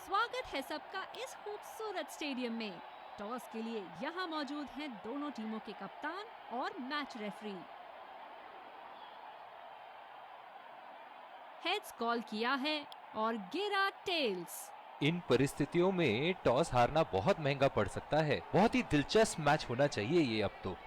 स्वागत है सबका इस खूबसूरत स्टेडियम में। टॉस के लिए यहाँ मौजूद हैं दोनों टीमों के कप्तान और मैच रेफरी। हेड्स कॉल किया है और गिरा टेल्स। इन परिस्थितियों में टॉस हारना बहुत महंगा पड़ सकता है। बहुत ही दिलचस्प मैच होना चाहिए ये अब तो।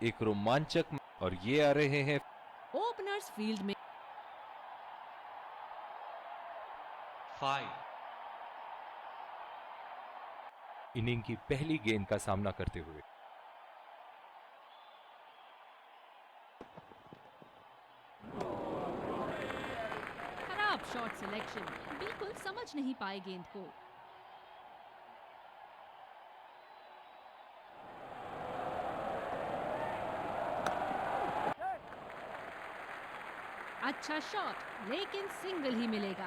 एक रोमांचक और ये आ रहे हैं ओपनर्स फील्ड में 5 इनिंग की पहली गेंद का सामना करते हुए। खराब शॉट सिलेक्शन, बिल्कुल समझ नहीं पाए गेंद को। अच्छा शॉट, लेकिन सिंगल ही मिलेगा।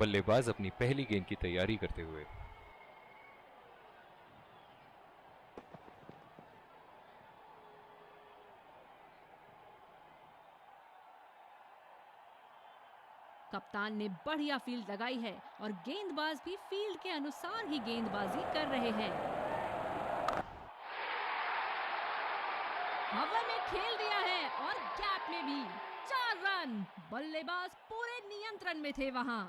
बल्लेबाज अपनी पहली गेंद की तैयारी करते हुए। कप्तान ने बढ़िया फील्ड लगाई है और गेंदबाज भी फील्ड के अनुसार ही गेंदबाजी कर रहे हैं। हवा में खेल दिया है और गैप में भी 4 रन। बल्लेबाज पूरे नियंत्रण में थे वहां।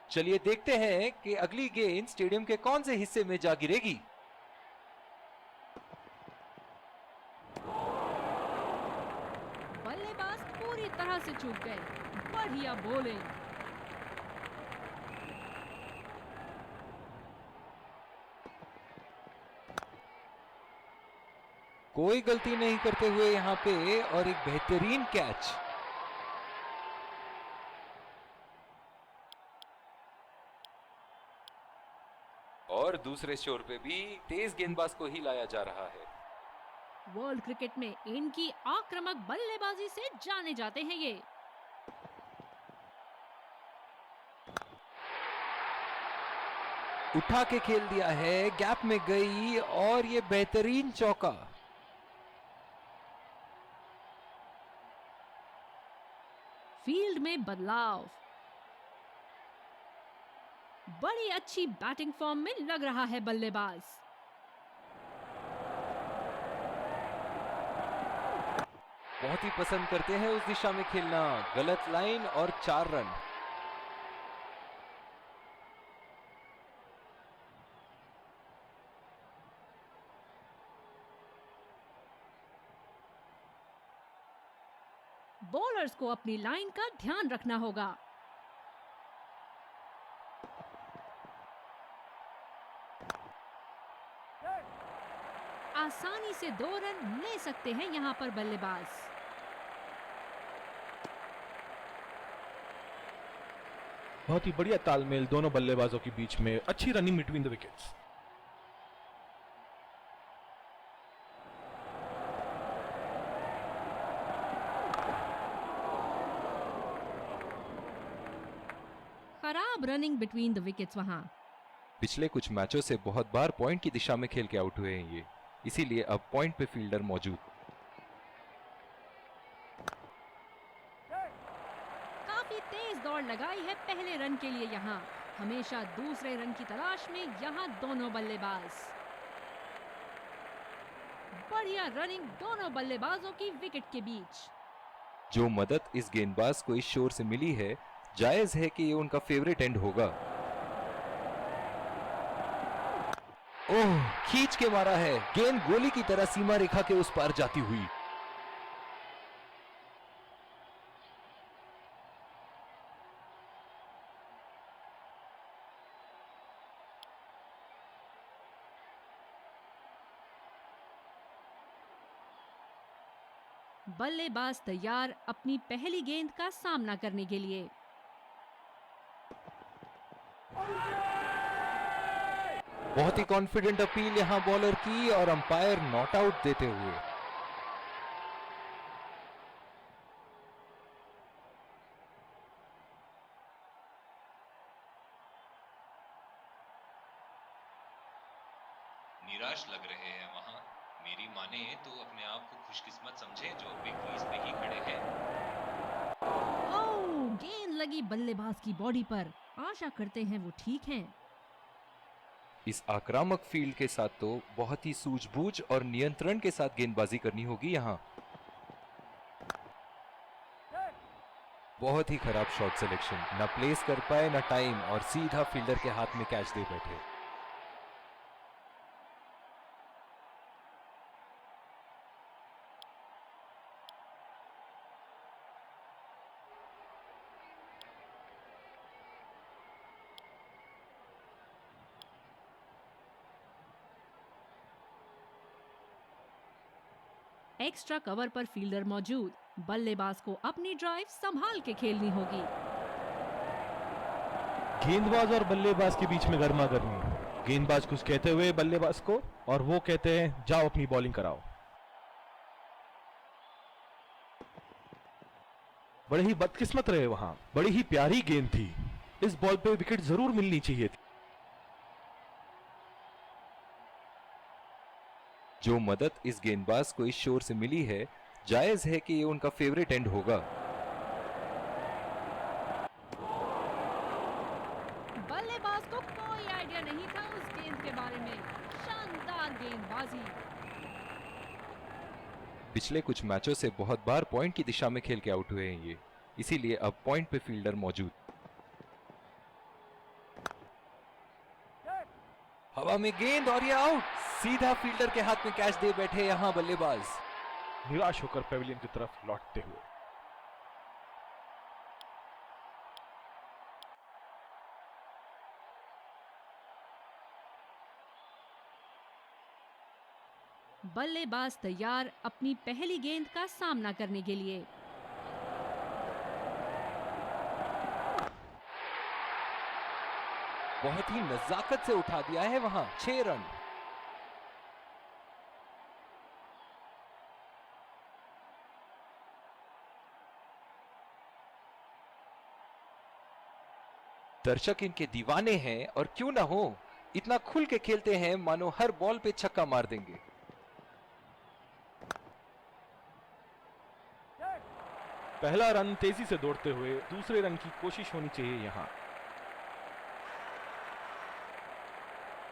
चलिए देखते हैं कि अगली गेंद स्टेडियम के कौन से हिस्से में जा गिरेगी। बल्लेबाज पूरी तरह से चूक गए। बढ़िया बॉलिंग। कोई गलती नहीं करते हुए यहां पे और एक बेहतरीन कैच। और दूसरे छोर पे भी तेज गेंदबाज को ही लाया जा रहा है। वर्ल्ड क्रिकेट में इनकी आक्रामक बल्लेबाजी से जाने जाते हैं ये। उठा के खेल दिया है, गैप में गई और ये बेहतरीन चौका। फील्ड में बदलाव। बड़ी अच्छी बैटिंग फॉर्म में लग रहा है बल्लेबाज। बहुत ही पसंद करते हैं उस दिशा में खेलना। गलत लाइन और 4 रन। बॉलर्स को अपनी लाइन का ध्यान रखना होगा। आसानी से 2 रन ले सकते हैं यहां पर बल्लेबाज। बहुत ही बढ़िया तालमेल दोनों बल्लेबाजों के बीच में। अच्छी रनिंग बिटवीन द विकेट्स। खराब रनिंग बिटवीन द विकेट्स वहां। पिछले कुछ मैचों से बहुत बार पॉइंट की दिशा में खेल के आउट हुए हैं ये, इसीलिए अब पॉइंट पे फील्डर मौजूद। काफी तेज दौड़ लगाई है पहले रन के लिए यहां। हमेशा दूसरे रन की तलाश में यहां दोनों बल्लेबाज। बढ़िया रनिंग दोनों बल्लेबाजों की विकेट के बीच। जो मदद इस गेंदबाज को इस शोर से मिली है, जायज है कि ये उनका फेवरेट एंड होगा। ओह, खींच के मारा है। गेंद गोली की तरह सीमा रेखा के उस पार जाती हुई। बल्लेबाज तैयार अपनी पहली गेंद का सामना करने के लिए। बहुत ही कॉन्फिडेंट अपील यहां बॉलर की और अंपायर नॉट आउट देते हुए। निराश लग रहे हैं वहां। मेरी माने तो अपने आप को खुशकिस्मत समझे जो अभी क्रीज पे ही खड़े हैं। ओह, गेंद लगी बल्लेबाज की बॉडी पर। आशा करते हैं वो ठीक हैं। इस आक्रामक फील्ड के साथ तो बहुत ही सूझबूझ और नियंत्रण के साथ गेंदबाजी करनी होगी यहाँ। बहुत ही खराब शॉट सिलेक्शन, ना प्लेस कर पाए ना टाइम, और सीधा फील्डर के हाथ में कैच दे बैठे। एक्स्ट्रा कवर पर फील्डर मौजूद। बल्लेबाज को अपनी ड्राइव संभाल के खेलनी होगी। गेंदबाज और बल्लेबाज के बीच में गर्मा गर्मी। गेंदबाज कुछ कहते हुए बल्लेबाज को, और वो कहते हैं जाओ अपनी बॉलिंग कराओ। बड़े ही बदकिस्मत रहे वहां। बड़ी ही प्यारी गेंद थी। इस बॉल पे विकेट जरूर मिलनी चाहिए थी। जो मदद इस गेंदबाज को इस शोर से मिली है, जायज है कि ये उनका फेवरेट एंड होगा। बल्लेबाज को कोई आइडिया नहीं था उस गेंद के बारे में। शानदार गेंदबाजी। पिछले कुछ मैचों से बहुत बार पॉइंट की दिशा में खेल के आउट हुए हैं ये, इसीलिए अब पॉइंट पे फील्डर मौजूद। हवा में गेंद और ये आउट। सीधा फील्डर के हाथ में कैच दे बैठे यहाँ बल्लेबाज। निराश होकर पेविलियन की तरफ लौटते हुए। बल्लेबाज तैयार अपनी पहली गेंद का सामना करने के लिए। बहुत ही नजाकत से उठा दिया है वहां। 6 रन। दर्शक इनके दीवाने हैं, और क्यों ना हो, इतना खुल के खेलते हैं मानो हर बॉल पे छक्का मार देंगे। पहला रन तेजी से दौड़ते हुए दूसरे रन की कोशिश होनी चाहिए यहां।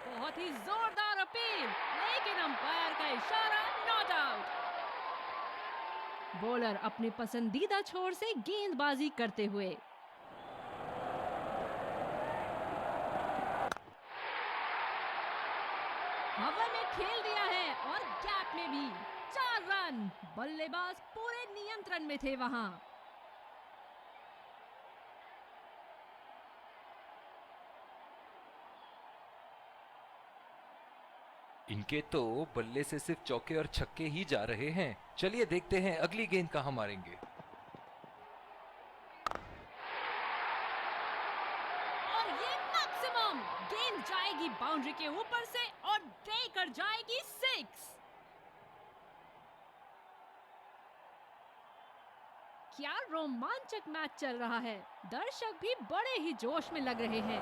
बहुत ही जोरदार अपील, लेकिन अंपायर का इशारा नॉट आउट। बॉलर अपने पसंदीदा छोर से गेंदबाजी करते हुए। हवा में खेल दिया है और गैप में भी। 4 रन। बल्लेबाज पूरे नियंत्रण में थे वहां। इनके तो बल्ले से सिर्फ चौके और छक्के ही जा रहे हैं। चलिए देखते हैं अगली गेंद कहां मारेंगे। और ये मैक्सिमम। गेंद जाएगी बाउंड्री के ऊपर से और देकर जाएगी 6। क्या रोमांचक मैच चल रहा है। दर्शक भी बड़े ही जोश में लग रहे हैं।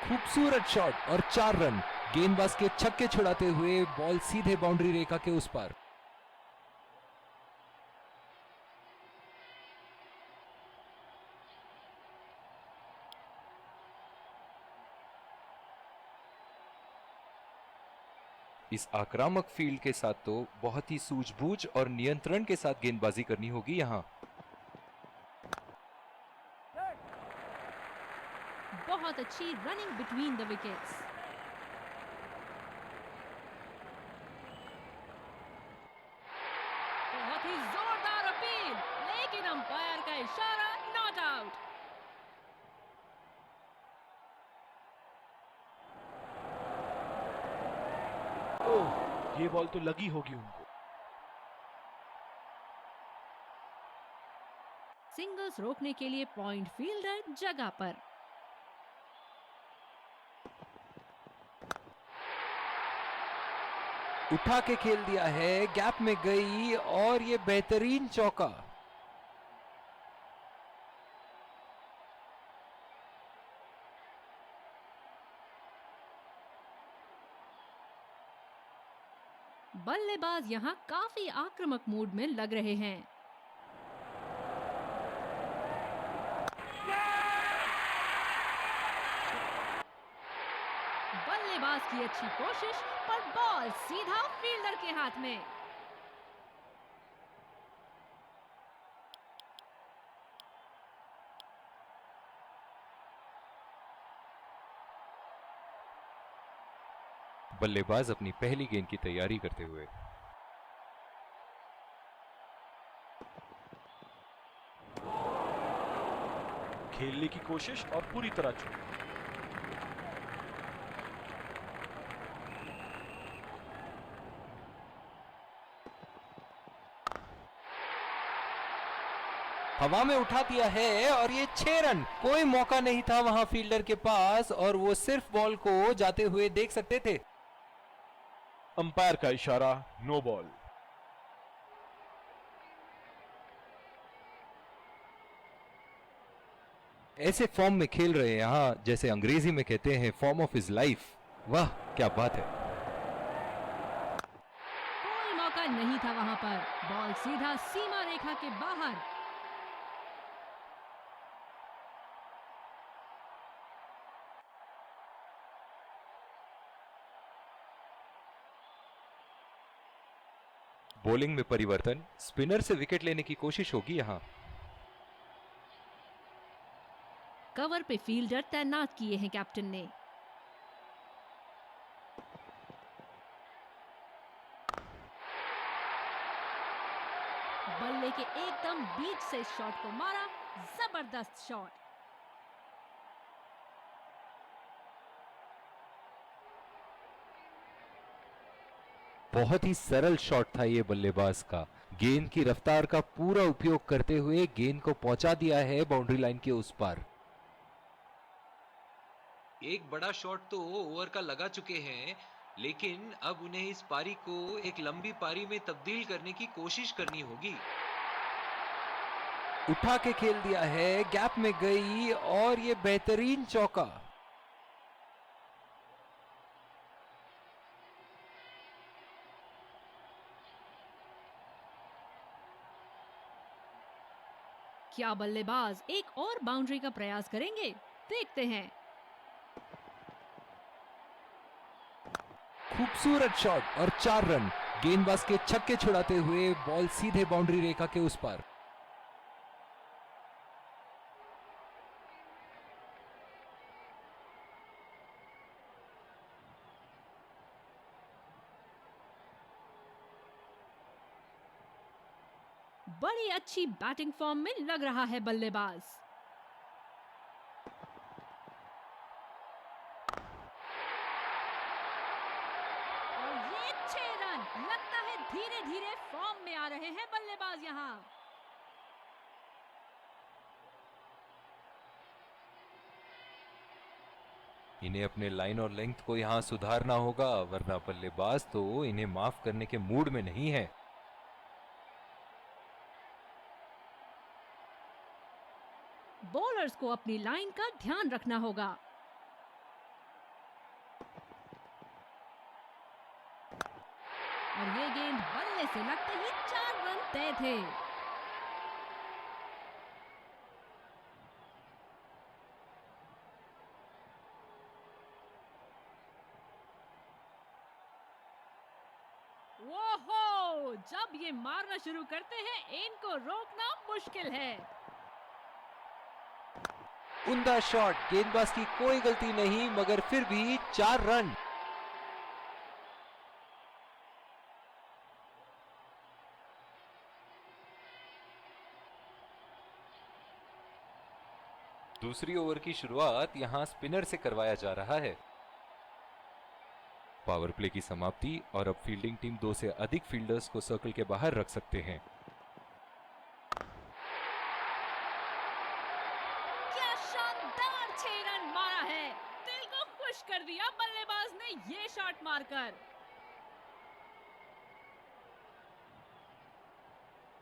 खूबसूरत शॉट और 4 रन। गेंदबाज के छक्के छुड़ाते हुए बॉल सीधे बाउंड्री रेखा के उस पार। इस आक्रामक फील्ड के साथ तो बहुत ही सूझबूझ और नियंत्रण के साथ गेंदबाजी करनी होगी यहाँ। बहुत अच्छी रनिंग बिटवीन द विकेट्स। बहुत ही जोरदार अपील, लेकिन अंपायर का इशारा नॉट आउट। ओह, ये बॉल तो लगी होगी उनको। सिंगल्स रोकने के लिए पॉइंट फील्डर जगह पर। उठा के खेल दिया है, गैप में गई और ये बेहतरीन चौका। बल्लेबाज यहाँ काफी आक्रामक मूड में लग रहे हैं। बल्लेबाज की अच्छी कोशिश, पर बॉल सीधा फील्डर के हाथ में। बल्लेबाज अपनी पहली गेंद की तैयारी करते हुए। खेलने की कोशिश और पूरी तरह चूक। हवा में उठा दिया है और ये 6 रन। कोई मौका नहीं था वहां फील्डर के पास और वो सिर्फ बॉल को जाते हुए देख सकते थे। अंपायर का इशारा, नो बॉल। ऐसे फॉर्म में खेल रहे हैं यहाँ, जैसे अंग्रेजी में कहते हैं फॉर्म ऑफ हिज लाइफ। वाह क्या बात है। कोई मौका नहीं था वहां पर, बॉल सीधा सीमा रेखा के बाहर। बॉलिंग में परिवर्तन, स्पिनर से विकेट लेने की कोशिश होगी यहाँ। कवर पे फील्डर तैनात किए हैं कैप्टन ने। बल्ले के एकदम बीच से शॉट को मारा, जबरदस्त शॉट। बहुत ही सरल शॉट था ये बल्लेबाज का। गेंद की रफ्तार का पूरा उपयोग करते हुए गेंद को पहुंचा दिया है बाउंड्री लाइन के उस पार। एक बड़ा शॉट तो ओवर का लगा चुके हैं, लेकिन अब उन्हें इस पारी को एक लंबी पारी में तब्दील करने की कोशिश करनी होगी। उठा के खेल दिया है, गैप में गई और ये बेहतरीन चौका। क्या बल्लेबाज एक और बाउंड्री का प्रयास करेंगे? देखते हैं। खूबसूरत शॉट और 4 रन। गेंदबाज के छक्के छुड़ाते हुए बॉल सीधे बाउंड्री रेखा के उस पार। बड़ी अच्छी बैटिंग फॉर्म में लग रहा है बल्लेबाज। और ये 6 रन। लगता है धीरे धीरे फॉर्म में आ रहे हैं बल्लेबाज यहाँ। इन्हें अपने लाइन और लेंथ को यहां सुधारना होगा, वरना बल्लेबाज तो इन्हें माफ करने के मूड में नहीं है। बॉलर्स को अपनी लाइन का ध्यान रखना होगा। और ये गेंद बल्ले से लगते ही 4 रन तय थे। ओहो! जब ये मारना शुरू करते हैं, इनको रोकना मुश्किल है। उम्दा शॉट, गेंदबाज की कोई गलती नहीं, मगर फिर भी 4 रन। दूसरी ओवर की शुरुआत यहां स्पिनर से करवाया जा रहा है। पावर प्ले की समाप्ति और अब फील्डिंग टीम 2 से अधिक फील्डर्स को सर्कल के बाहर रख सकते हैं। क्या शानदार 6 रन मारा है। दिल को खुश कर दिया बल्लेबाज ने ये शॉट मारकर।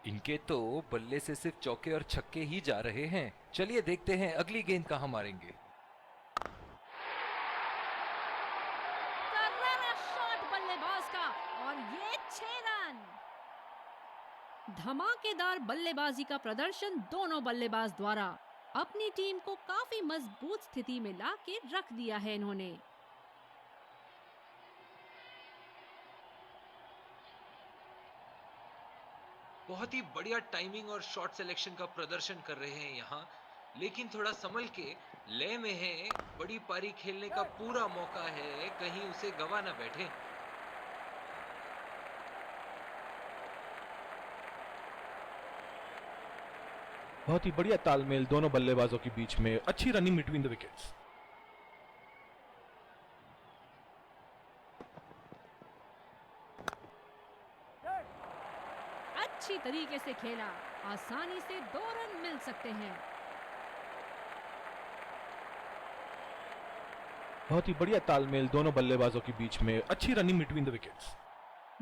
इनके तो बल्ले से सिर्फ चौके और छक्के ही जा रहे हैं। चलिए देखते हैं अगली गेंद कहां मारेंगे। करारा शॉट बल्लेबाज का और ये 6 रन। धमाकेदार बल्लेबाजी का प्रदर्शन दोनों बल्लेबाज द्वारा अपनी टीम को काफी मजबूत स्थिति में लाके रख दिया है इन्होंने। बहुत ही बढ़िया टाइमिंग और शॉट सिलेक्शन का प्रदर्शन कर रहे हैं यहाँ, लेकिन थोड़ा संभल के लय में है। बड़ी पारी खेलने का पूरा मौका है, कहीं उसे गवा ना बैठे। बहुत ही बढ़िया तालमेल दोनों बल्लेबाजों के बीच में, अच्छी रनिंग बिटवीन द विकेट्स। अच्छी तरीके से खेला, आसानी से 2 रन मिल सकते हैं। बहुत ही बढ़िया तालमेल दोनों बल्लेबाजों के बीच में, अच्छी running between the wickets.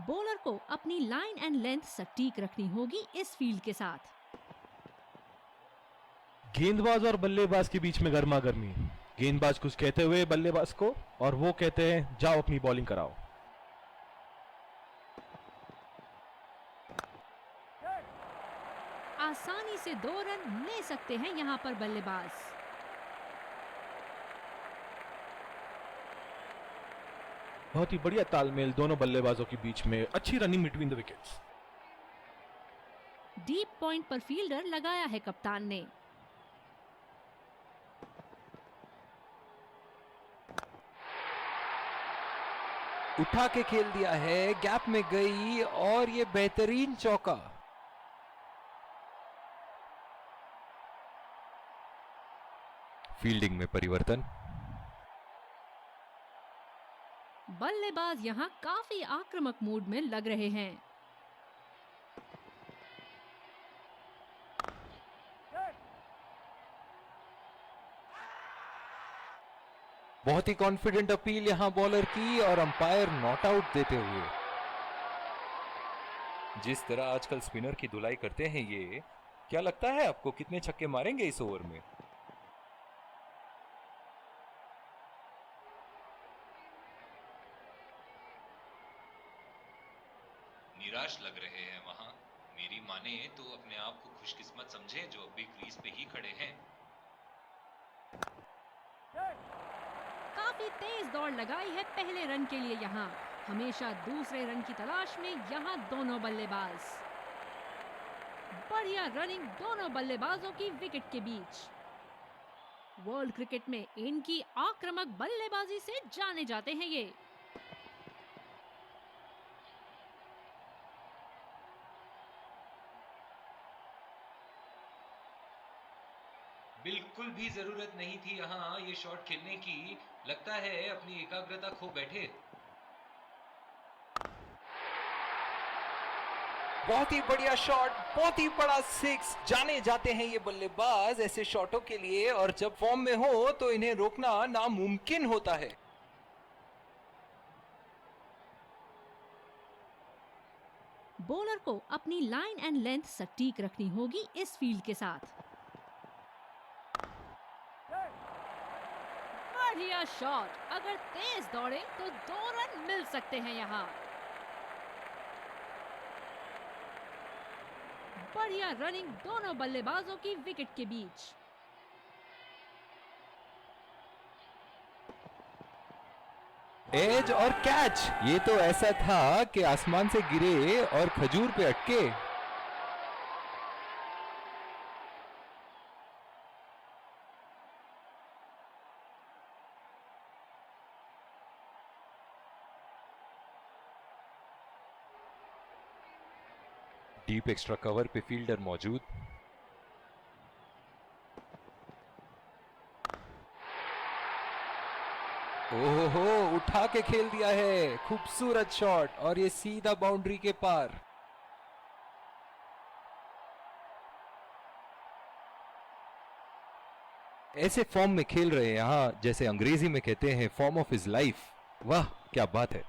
Bowler को अपनी लाइन एंड लेंथ सटीक रखनी होगी इस फील्ड के साथ। गेंदबाज और बल्लेबाज के बीच में गर्मा गर्मी, गेंदबाज कुछ कहते हुए बल्लेबाज को, और वो कहते हैं जाओ अपनी बॉलिंग कराओ। आसानी से 2 रन ले सकते हैं यहाँ पर बल्लेबाज। बहुत ही बढ़िया तालमेल दोनों बल्लेबाजों के बीच में, अच्छी running between the wickets. Deep point पर फील्डर लगाया है कप्तान ने। उठा के खेल दिया है, गैप में गई और ये बेहतरीन चौका। फील्डिंग में परिवर्तन। बल्लेबाज यहाँ काफी आक्रामक मूड में लग रहे हैं। बहुत ही कॉन्फिडेंट अपील यहां बॉलर की और अंपायर नॉट आउट देते हुए। जिस तरह आजकल स्पिनर की धुलाई करते हैं ये, क्या लगता है आपको कितने छक्के मारेंगे इस ओवर में? निराश लग रहे हैं वहां। मेरी माने तो अपने आप को खुशकिस्मत समझे जो अभी क्रीज पे ही खड़े हैं। काफी तेज दौड़ लगाई है पहले रन के लिए यहाँ। हमेशा दूसरे रन की तलाश में यहाँ दोनों बल्लेबाज। बढ़िया रनिंग दोनों बल्लेबाजों की विकेट के बीच। वर्ल्ड क्रिकेट में इनकी आक्रामक बल्लेबाजी से जाने जाते हैं ये। बिल्कुल भी जरूरत नहीं थी यहाँ ये शॉट खेलने की। लगता है अपनी एकाग्रता खो बैठे। बहुत ही बढ़िया शॉट, बहुत ही बड़ा 6। जाने जाते हैं ये बल्लेबाज ऐसे शॉटों के लिए, और जब फॉर्म में हो तो इन्हें रोकना नामुमकिन होता है। बॉलर को अपनी लाइन एंड लेंथ सटीक रखनी होगी इस फील्ड के साथ। बढ़िया शॉट, अगर तेज दौड़े तो 2 रन मिल सकते हैं यहाँ। बढ़िया रनिंग दोनों बल्लेबाजों की विकेट के बीच। एज और कैच, ये तो ऐसा था कि आसमान से गिरे और खजूर पे अटके। डीप एक्स्ट्रा कवर पे फील्डर मौजूद। ओहो, उठा के खेल दिया है। खूबसूरत शॉट और ये सीधा बाउंड्री के पार। ऐसे फॉर्म में खेल रहे हैं यहाँ, जैसे अंग्रेजी में कहते हैं फॉर्म ऑफ हिज लाइफ। वाह क्या बात है।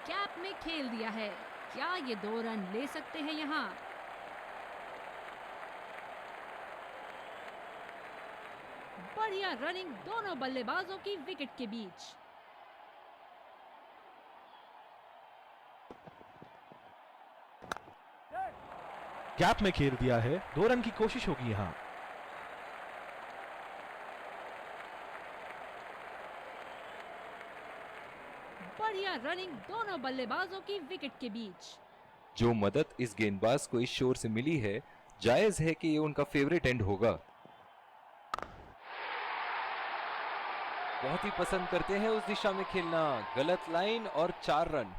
गैप में खेल दिया है, क्या ये 2 रन ले सकते हैं यहाँ? बढ़िया रनिंग दोनों बल्लेबाजों की विकेट के बीच। गैप में खेल दिया है, 2 रन की कोशिश होगी यहाँ। बढ़िया रनिंग दोनों बल्लेबाजों की विकेट के बीच। जो मदद इस गेंदबाज को इस शोर से मिली है, जायज है कि ये उनका फेवरेट एंड होगा। बहुत ही पसंद करते हैं उस दिशा में खेलना। गलत लाइन और 4 रन।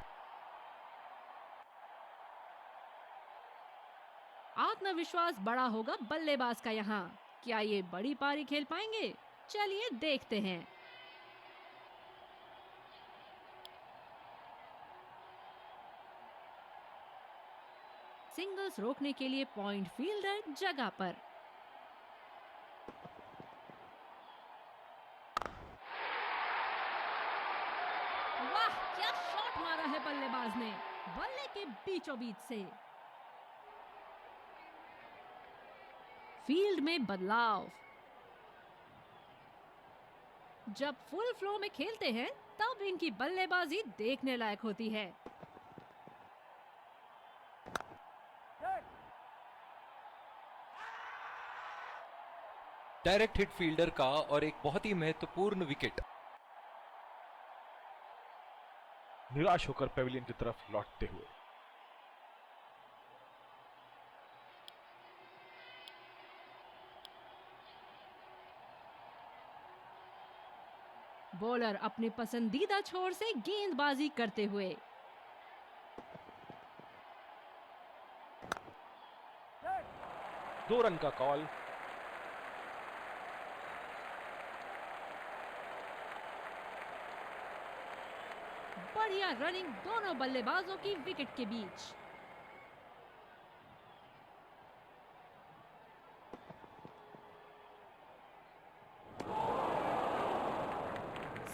आत्मविश्वास बड़ा होगा बल्लेबाज का यहाँ। क्या ये बड़ी पारी खेल पाएंगे? चलिए देखते हैं। सिंगल्स रोकने के लिए पॉइंट फील्डर जगह पर। वाह, क्या शॉट मारा है बल्लेबाज ने, बल्ले के बीचों बीच से। फील्ड में बदलाव। जब फुल फ्लो में खेलते हैं तब इनकी बल्लेबाजी देखने लायक होती है। डायरेक्ट हिट फील्डर का और एक बहुत ही महत्वपूर्ण विकेट। निराश होकर पेविलियन की तरफ लौटते हुए। बॉलर अपने पसंदीदा छोर से गेंदबाजी करते हुए। 2 रन का कॉल। बढ़िया रनिंग दोनों बल्लेबाजों की विकेट के बीच।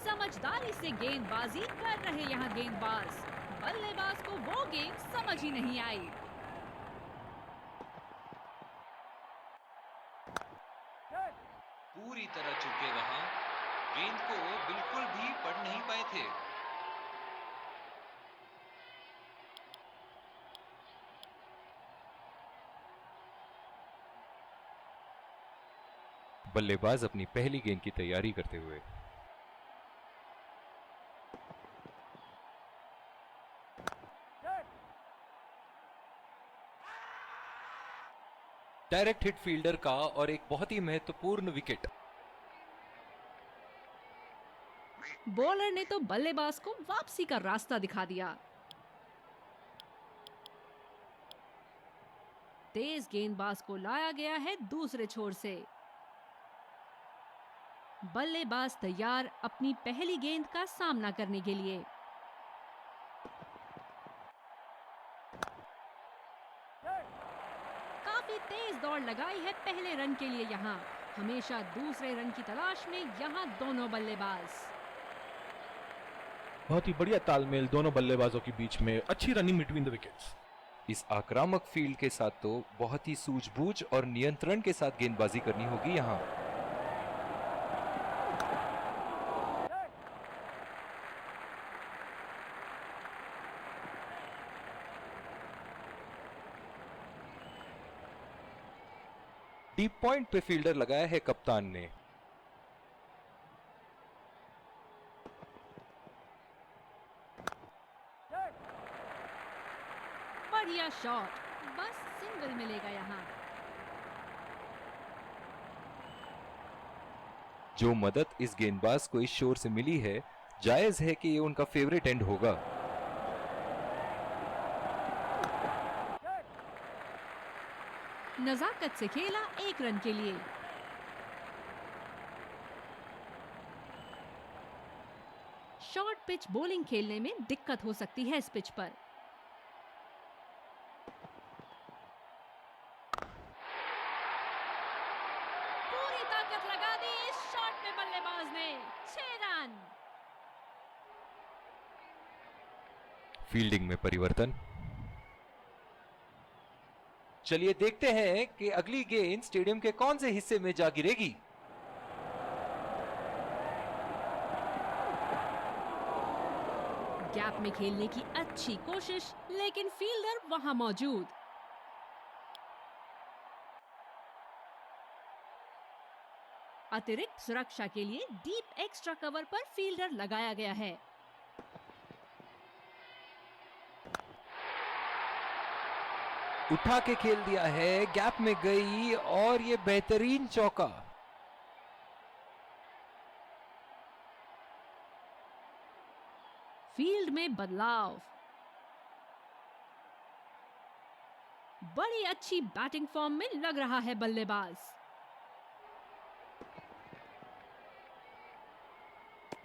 समझदारी से गेंदबाजी कर रहे यहाँ गेंदबाज। बल्लेबाज को वो गेंद समझ ही नहीं आई। पूरी तरह चूके वहां, गेंद को बिल्कुल भी पढ़ नहीं पाए थे। बल्लेबाज अपनी पहली गेंद की तैयारी करते हुए। डायरेक्ट हिट फील्डर का और एक बहुत ही महत्वपूर्ण विकेट। बॉलर ने तो बल्लेबाज को वापसी का रास्ता दिखा दिया। तेज गेंदबाज को लाया गया है दूसरे छोर से। बल्लेबाज तैयार अपनी पहली गेंद का सामना करने के लिए। काफी तेज दौड़ लगाई है पहले रन के लिए यहाँ। हमेशा दूसरे रन की तलाश में यहाँ दोनों बल्लेबाज। बहुत ही बढ़िया तालमेल दोनों बल्लेबाजों के बीच में। अच्छी रनिंग बिटवीन द विकेट्स। इस आक्रामक फील्ड के साथ तो बहुत ही सूझबूझ और नियंत्रण के साथ गेंदबाजी करनी होगी यहाँ। डीप पॉइंट पे फील्डर लगाया है कप्तान ने। बढ़िया शॉट, बस सिंगल मिलेगा यहाँ। जो मदद इस गेंदबाज को इस शोर से मिली है, जायज है कि ये उनका फेवरेट एंड होगा। नजाकत से खेला 1 रन के लिए। शॉर्ट पिच बॉलिंग खेलने में दिक्कत हो सकती है इस पिच पर। पूरी ताकत लगा दी इस शॉट में बल्लेबाज ने। 6 रन। फील्डिंग में परिवर्तन। चलिए देखते हैं कि अगली गेंद स्टेडियम के कौन से हिस्से में जा गिरेगी। गैप में खेलने की अच्छी कोशिश, लेकिन फील्डर वहां मौजूद। अतिरिक्त सुरक्षा के लिए डीप एक्स्ट्रा कवर पर फील्डर लगाया गया है। उठा के खेल दिया है, गैप में गई और ये बेहतरीन चौका। फील्ड में बदलाव। बड़ी अच्छी बैटिंग फॉर्म में लग रहा है बल्लेबाज।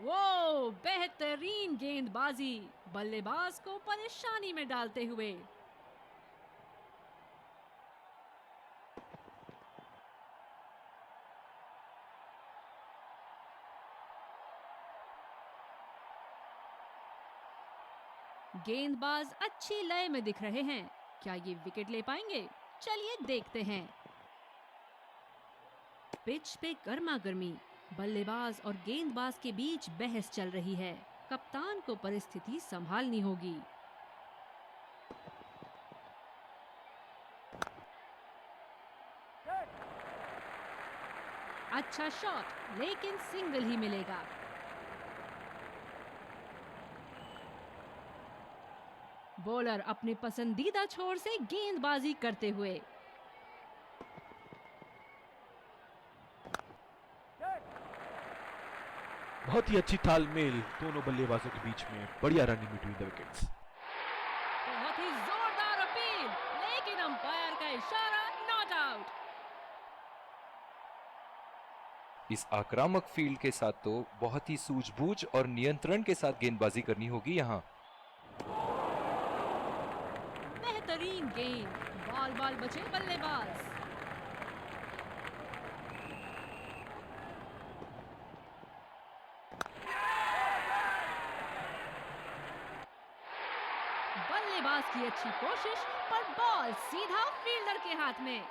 वो बेहतरीन गेंदबाजी, बल्लेबाज को परेशानी में डालते हुए। गेंदबाज अच्छी लय में दिख रहे हैं। क्या ये विकेट ले पाएंगे? चलिए देखते हैं। पिच पे गर्मा गर्मी, बल्लेबाज और गेंदबाज के बीच बहस चल रही है। कप्तान को परिस्थिति संभालनी होगी। अच्छा शॉट, लेकिन सिंगल ही मिलेगा। बॉलर अपने पसंदीदा छोर से गेंदबाजी करते हुए। बहुत ही अच्छी तालमेल दोनों बल्लेबाजों के बीच में, बढ़िया रनिंग बिटवीन द विकेट्स। बहुत ही जोरदार अपील, लेकिन अंपायर का इशारा, नॉट आउट। इस आक्रामक फील्ड के साथ तो बहुत ही सूझबूझ और नियंत्रण के साथ गेंदबाजी करनी होगी यहाँ। बेहतरीन गेंद, बॉल बचे बल्लेबाज। बल्लेबाज की अच्छी कोशिश, पर बॉल सीधा फील्डर के हाथ में।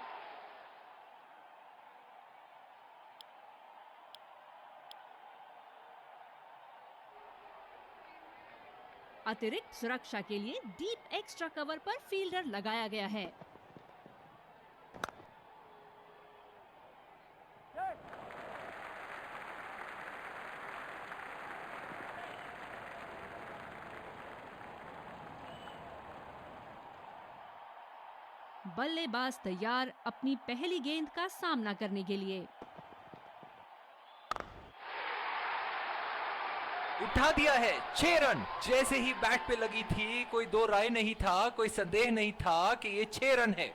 अतिरिक्त सुरक्षा के लिए डीप एक्स्ट्रा कवर पर फील्डर लगाया गया है। बल्लेबाज तैयार अपनी पहली गेंद का सामना करने के लिए। उठा दिया है, 6 रन। जैसे ही बैट पे लगी थी, कोई दो राय नहीं था, कोई संदेह नहीं था कि ये 6 रन है।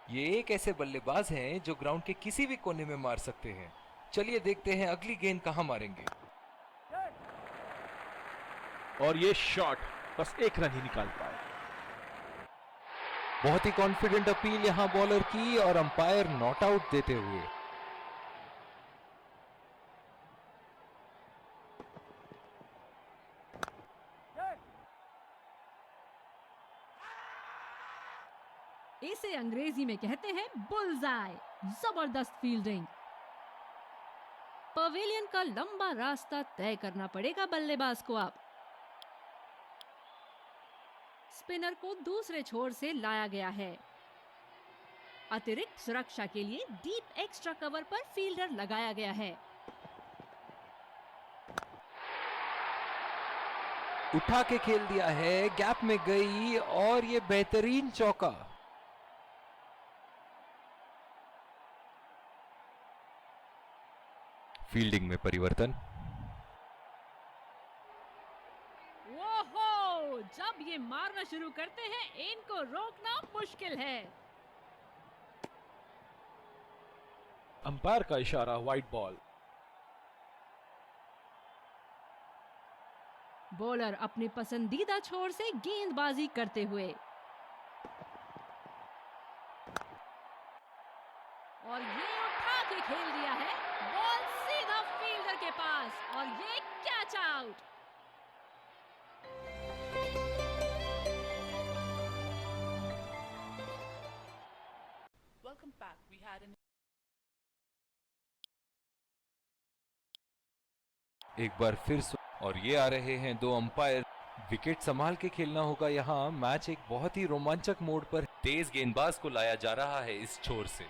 ये एक ऐसे बल्लेबाज हैं जो ग्राउंड के किसी भी कोने में मार सकते हैं। चलिए देखते हैं अगली गेंद कहां मारेंगे। और ये शॉट बस 1 रन ही निकाल पाए। बहुत ही कॉन्फिडेंट अपील यहां बॉलर की और अंपायर नॉट आउट देते हुए। इसे अंग्रेजी में कहते हैं बुल्सआई। जबरदस्त फील्डिंग। पवेलियन का लंबा रास्ता तय करना पड़ेगा बल्लेबाज को अब। स्पिनर को दूसरे छोर से लाया गया है। अतिरिक्त सुरक्षा के लिए डीप एक्स्ट्रा कवर पर फील्डर लगाया गया है। उठा के खेल दिया है, गैप में गई और ये बेहतरीन चौका। फील्डिंग में परिवर्तन। ओहो, जब ये मारना शुरू करते हैं, इनको रोकना मुश्किल है। अंपायर का इशारा, वाइड बॉल। बॉलर अपने पसंदीदा छोर से गेंदबाजी करते हुए। और ये उठा के खेल दिया है, बॉल सीधा फील्डर के पास और ये catch out. Welcome back. We had an एक बार फिर और ये आ रहे हैं 2 अंपायर। विकेट संभाल के खेलना होगा यहाँ। मैच एक बहुत ही रोमांचक मोड़ पर तेज गेंदबाज को लाया जा रहा है इस छोर से।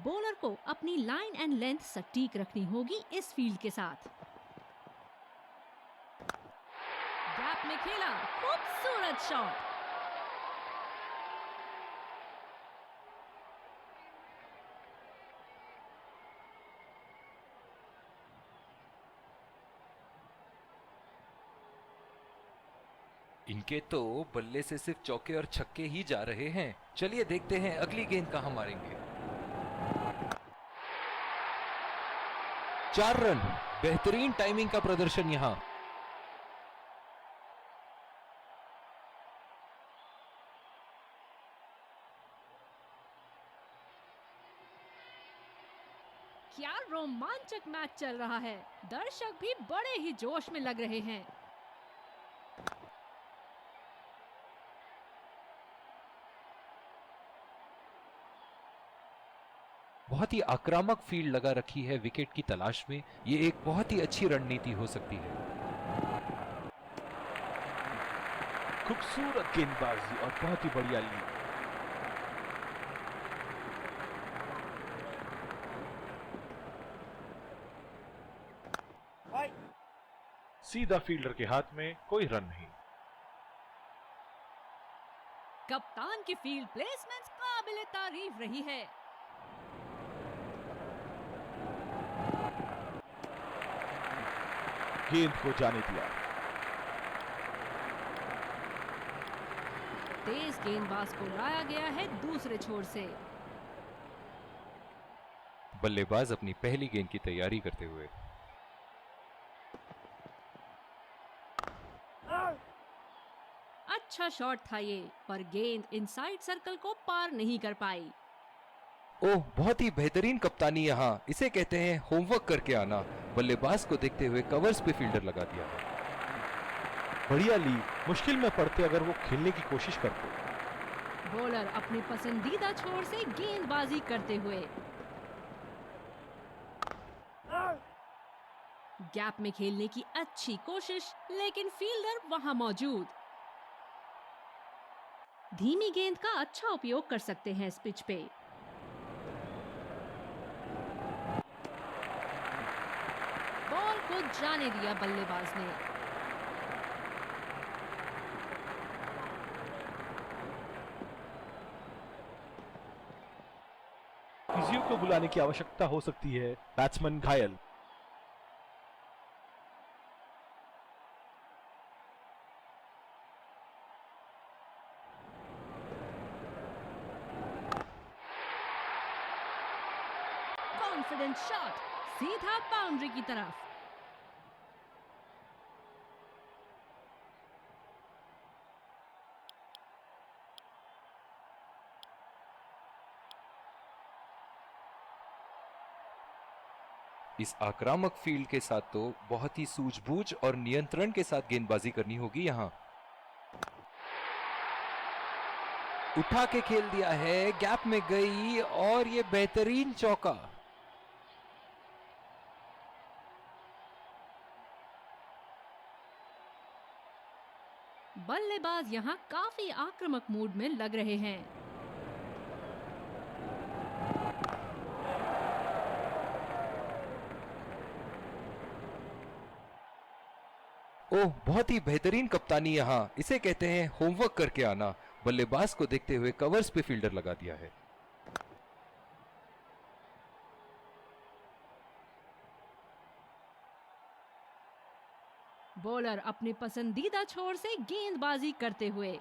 बॉलर को अपनी लाइन एंड लेंथ सटीक रखनी होगी इस फील्ड के साथ। गैप में खेला, खूबसूरत शॉट। इनके तो बल्ले से सिर्फ चौके और छक्के ही जा रहे हैं। चलिए देखते हैं अगली गेंद कहां मारेंगे। 4 रन, बेहतरीन टाइमिंग का प्रदर्शन यहां। क्या रोमांचक मैच चल रहा है। दर्शक भी बड़े ही जोश में लग रहे हैं। बहुत ही आक्रामक फील्ड लगा रखी है विकेट की तलाश में। ये एक बहुत ही अच्छी रणनीति हो सकती है। खूबसूरत गेंदबाजी और बहुत ही बढ़िया लीड। सीधा फील्डर के हाथ में, कोई रन नहीं। कप्तान की फील्ड प्लेसमेंट काबिले तारीफ रही है। गेंद को जाने दिया। तेज गेंदबाज को लाया गया है दूसरे छोर से। बल्लेबाज अपनी पहली गेंद की तैयारी करते हुए। अच्छा शॉट था ये, पर गेंद इनसाइड सर्कल को पार नहीं कर पाई। ओह, बहुत ही बेहतरीन कप्तानी यहाँ। इसे कहते हैं होमवर्क करके आना। बल्लेबाज को देखते हुए कवर्स पे फील्डर लगा दिया है। बढ़िया लीड, मुश्किल में पड़ते अगर वो खेलने की कोशिश करते। बॉलर अपनी पसंदीदा छोर से गेंदबाजी करते हुए। गैप में खेलने की अच्छी कोशिश, लेकिन फील्डर वहां मौजूद। धीमी गेंद का अच्छा उपयोग कर सकते हैं इस पिच पे। बॉल को जाने दिया बल्लेबाज ने। फिजियो को बुलाने की आवश्यकता हो सकती है। बैट्समैन घायल। कॉन्फिडेंट शॉट, सीधा बाउंड्री की तरफ। इस आक्रामक फील्ड के साथ तो बहुत ही सूझबूझ और नियंत्रण के साथ गेंदबाजी करनी होगी यहाँ। उठा के खेल दिया है, गैप में गई और ये बेहतरीन चौका। बल्लेबाज यहां काफी आक्रामक मूड में लग रहे हैं। ओह, बहुत ही बेहतरीन कप्तानी यहाँ। इसे कहते हैं होमवर्क करके आना। बल्लेबाज को देखते हुए कवर्स पे फील्डर लगा दिया है। बॉलर अपने पसंदीदा छोर से गेंदबाजी करते हुए।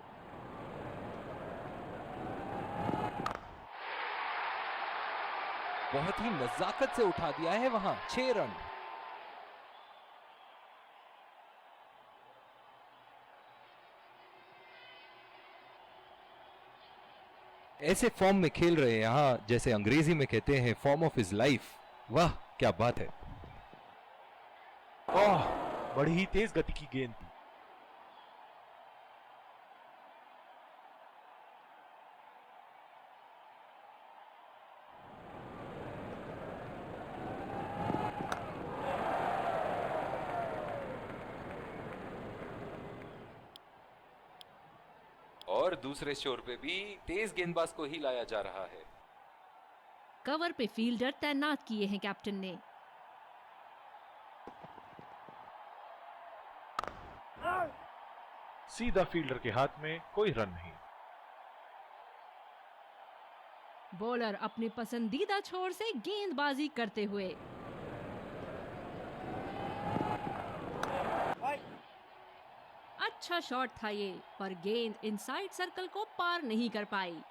बहुत ही नजाकत से उठा दिया है वहां। 6 रन। ऐसे फॉर्म में खेल रहे हैं यहाँ, जैसे अंग्रेजी में कहते हैं फॉर्म ऑफ हिज लाइफ। वाह, क्या बात है। ओह, बड़ी ही तेज गति की गेंद थी। और दूसरे छोर पे भी तेज गेंदबाज को ही लाया जा रहा है। कवर पे फील्डर तैनात किए हैं कैप्टन ने। सीधा फील्डर के हाथ में, कोई रन नहीं। बॉलर अपने पसंदीदा छोर से गेंदबाजी करते हुए। अच्छा शॉट था ये, पर गेंद इनसाइड सर्कल को पार नहीं कर पाई।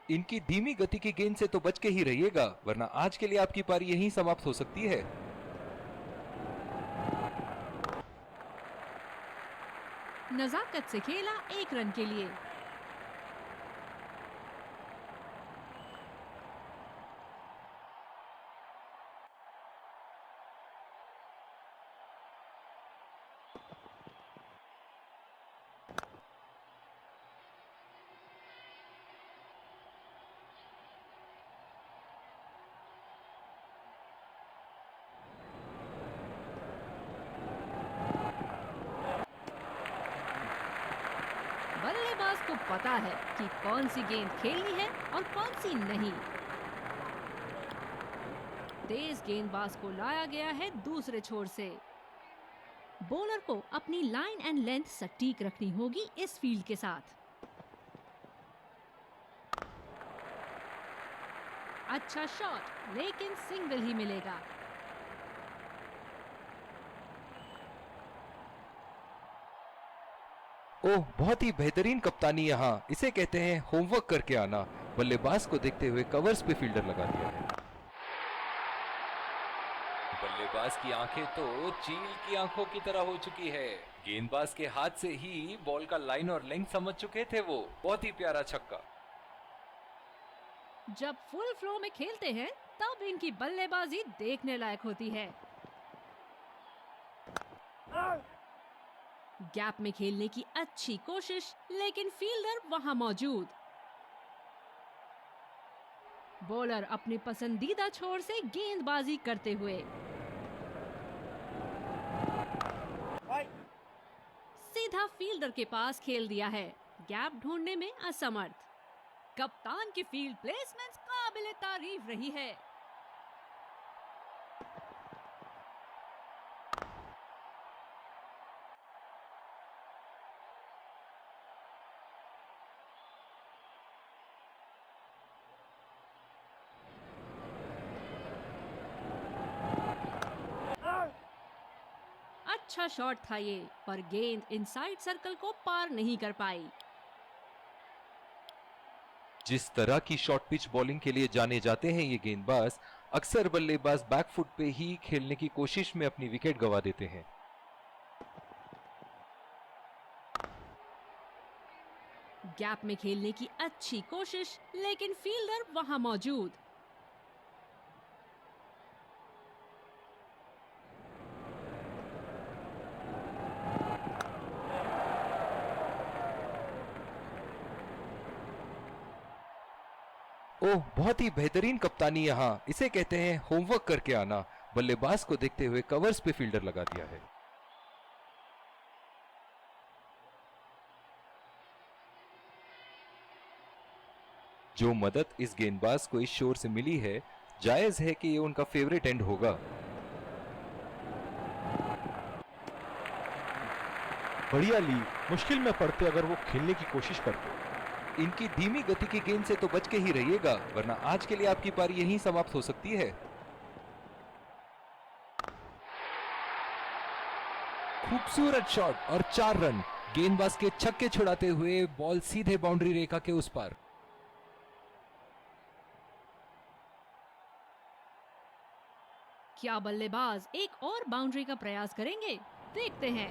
इनकी धीमी गति की गेंद से तो बच के ही रहिएगा, वरना आज के लिए आपकी पारी यहीं समाप्त हो सकती है। नजाकत से खेला 1 रन के लिए। बल्लेबाज को पता है कि कौन सी गेंद खेलनी है और कौन सी नहीं। तेज गेंदबाज को लाया गया है दूसरे छोर से। बॉलर को अपनी लाइन एंड लेंथ सटीक रखनी होगी इस फील्ड के साथ। अच्छा शॉट, लेकिन सिंगल ही मिलेगा। ओह, बहुत ही बेहतरीन कप्तानी यहाँ, इसे कहते हैं होमवर्क करके आना। बल्लेबाज को देखते हुए कवर्स पे फील्डर लगा दिया है। बल्लेबाज की आंखें तो चील की आंखों की तरह हो चुकी है। गेंदबाज के हाथ से ही बॉल का लाइन और लेंथ समझ चुके थे वो। बहुत ही प्यारा छक्का। जब फुल फ्लो में खेलते हैं तब इनकी बल्लेबाजी देखने लायक होती है। गैप में खेलने की अच्छी कोशिश, लेकिन फील्डर वहां मौजूद। बॉलर अपने पसंदीदा छोर से गेंदबाजी करते हुए। सीधा फील्डर के पास खेल दिया है, गैप ढूंढने में असमर्थ। कप्तान की फील्ड प्लेसमेंट काबिले तारीफ रही है। अच्छा शॉट था ये, पर गेंद इनसाइड सर्कल को पार नहीं कर पाई। जिस तरह की शॉर्ट पिच बॉलिंग के लिए जाने जाते हैं ये गेंदबाज, अक्सर बल्लेबाज बैकफुट पे ही खेलने की कोशिश में अपनी विकेट गंवा देते हैं। गैप में खेलने की अच्छी कोशिश, लेकिन फील्डर वहां मौजूद। ओह, बहुत ही बेहतरीन कप्तानी यहाँ, इसे कहते हैं होमवर्क करके आना। बल्लेबाज को देखते हुए कवर्स पे फील्डर लगा दिया है। जो मदद इस गेंदबाज को इस शोर से मिली है, जायज है कि ये उनका फेवरेट एंड होगा। बढ़िया ली, मुश्किल में पड़ते अगर वो खेलने की कोशिश करते। इनकी धीमी गति की गेंद से तो बच के ही रहिएगा, वरना आज के लिए आपकी पारी यहीं समाप्त हो सकती है। खूबसूरत शॉट और 4 रन। गेंदबाज के छक्के छुड़ाते हुए बॉल सीधे बाउंड्री रेखा के उस पार। क्या बल्लेबाज एक और बाउंड्री का प्रयास करेंगे? देखते हैं।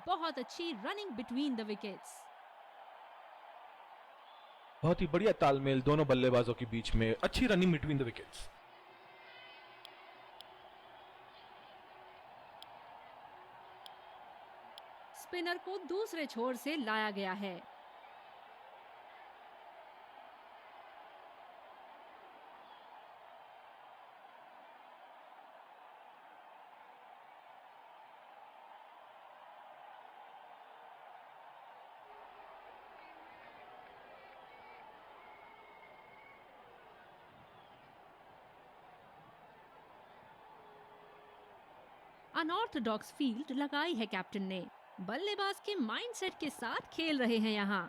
बहुत अच्छी रनिंग बिटवीन द विकेट्स। बहुत ही बढ़िया तालमेल दोनों बल्लेबाजों के बीच में, अच्छी running between the wickets. Spinner को दूसरे छोर से लाया गया है। अनऑर्थोडॉक्स फील्ड लगाई है कैप्टन ने। बल्लेबाज के माइंडसेट के साथ खेल रहे हैं यहाँ।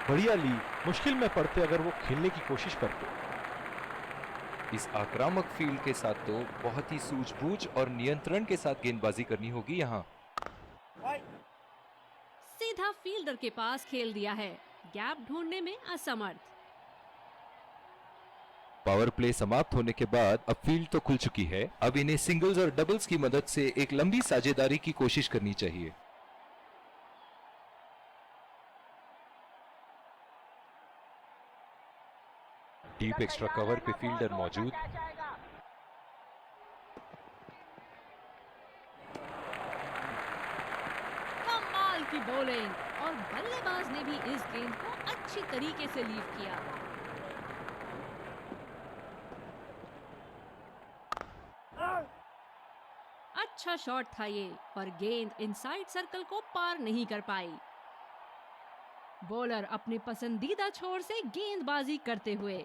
बढ़िया ली, मुश्किल में पड़ते अगर वो खेलने की कोशिश करते। इस आक्रामक फील्ड के साथ तो बहुत ही सूझबूझ और नियंत्रण के साथ गेंदबाजी करनी होगी यहाँ। सीधा फील्डर के पास खेल दिया है, गैप ढूंढने में असमर्थ। पावर प्ले समाप्त होने के बाद अब फील्ड तो खुल चुकी है। अब इन्हें सिंगल्स और डबल्स की मदद से एक लंबी साझेदारी की कोशिश करनी चाहिए। डीप एक्स्ट्रा कवर पे फील्डर मौजूद। कमाल की बॉलिंग, और बल्लेबाज ने भी इस गेंद को अच्छी तरीके से लीव किया। अच्छा शॉट था ये, पर गेंद इनसाइड सर्कल को पार नहीं कर पाई। बॉलर अपने पसंदीदा छोर से गेंदबाजी करते हुए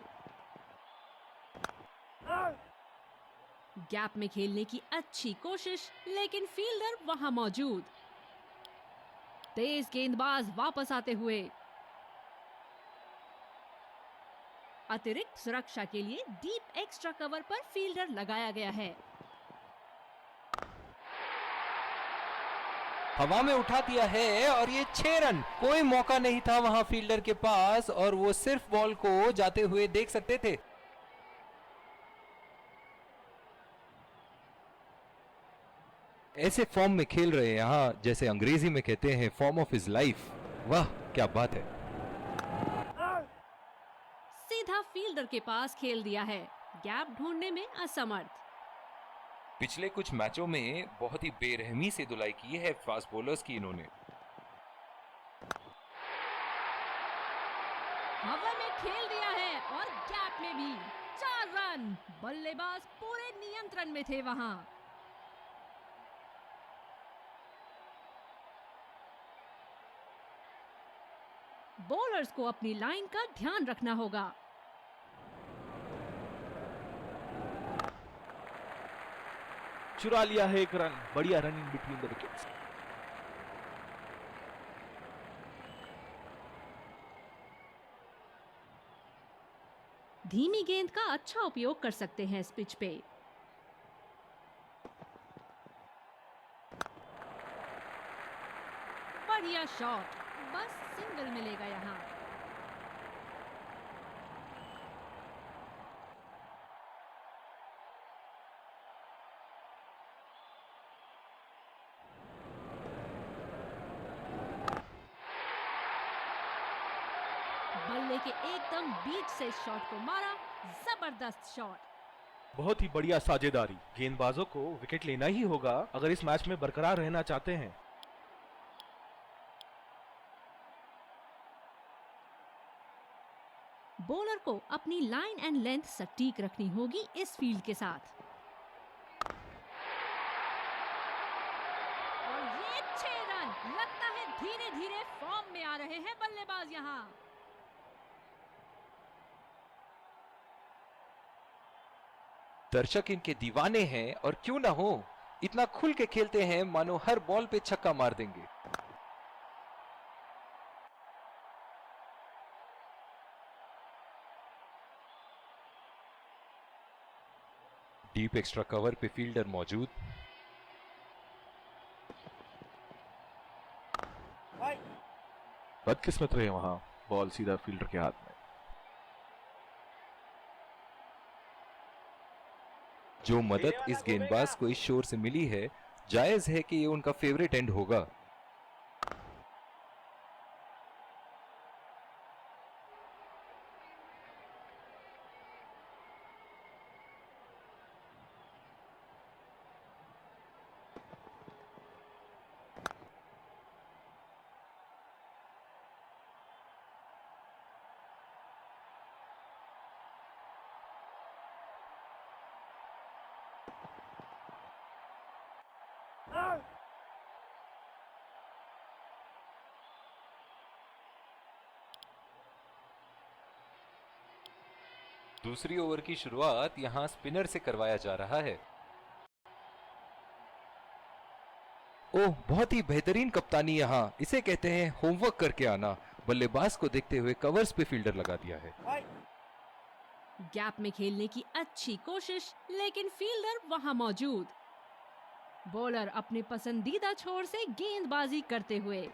गैप में खेलने की अच्छी कोशिश, लेकिन फील्डर वहां मौजूद। तेज गेंदबाज वापस आते हुए अतिरिक्त सुरक्षा के लिए डीप एक्स्ट्रा कवर पर फील्डर लगाया गया है। हवा में उठा दिया है और ये 6 रन। कोई मौका नहीं था वहां फील्डर के पास और वो सिर्फ बॉल को जाते हुए देख सकते थे। ऐसे फॉर्म में खेल रहे हैं यहाँ, जैसे अंग्रेजी में कहते हैं फॉर्म ऑफ हिज लाइफ। वाह क्या बात है। सीधा फील्डर के पास खेल दिया है, गैप ढूंढने में असमर्थ। पिछले कुछ मैचों में बहुत ही बेरहमी से धुलाई की है फास्ट बॉलर्स की इन्होंने। हवा में खेल दिया है और गैप में भी 4 रन। बल्लेबाज पूरे नियंत्रण में थे वहां। बॉलर्स को अपनी लाइन का ध्यान रखना होगा। चुरा लिया है एक रन, बढ़िया run in between the wickets. धीमी गेंद का अच्छा उपयोग कर सकते हैं इस पिच पे। बढ़िया शॉट, बस सिंगल मिलेगा यहाँ। बल्ले के एकदम बीच से शॉट को मारा, जबरदस्त शॉट। बहुत ही बढ़िया साझेदारी। गेंदबाजों को विकेट लेना ही होगा अगर इस मैच में बरकरार रहना चाहते हैं। बॉलर को अपनी लाइन एंड लेंथ सटीक रखनी होगी इस फील्ड के साथ। और ये 6 रन, लगता है धीरे धीरे फॉर्म में आ रहे हैं बल्लेबाज यहाँ। दर्शक इनके दीवाने हैं और क्यों ना हो, इतना खुल के खेलते हैं मानो हर बॉल पे छक्का मार देंगे। डीप एक्स्ट्रा कवर पे फील्डर मौजूद। बदकिस्मत रहे वहां, बॉल सीधा फील्डर के हाथ में। जो मदद इस गेंदबाज को इस शोर से मिली है, जायज है कि ये उनका फेवरेट एंड होगा। दूसरी ओवर की शुरुआत यहाँ स्पिनर से करवाया जा रहा है। ओह, बहुत ही बेहतरीन कप्तानी यहाँ, इसे कहते हैं होमवर्क करके आना। बल्लेबाज को देखते हुए कवर्स पे फील्डर लगा दिया है। गैप में खेलने की अच्छी कोशिश, लेकिन फील्डर वहां मौजूद। बॉलर अपने पसंदीदा छोर से गेंदबाजी करते हुए।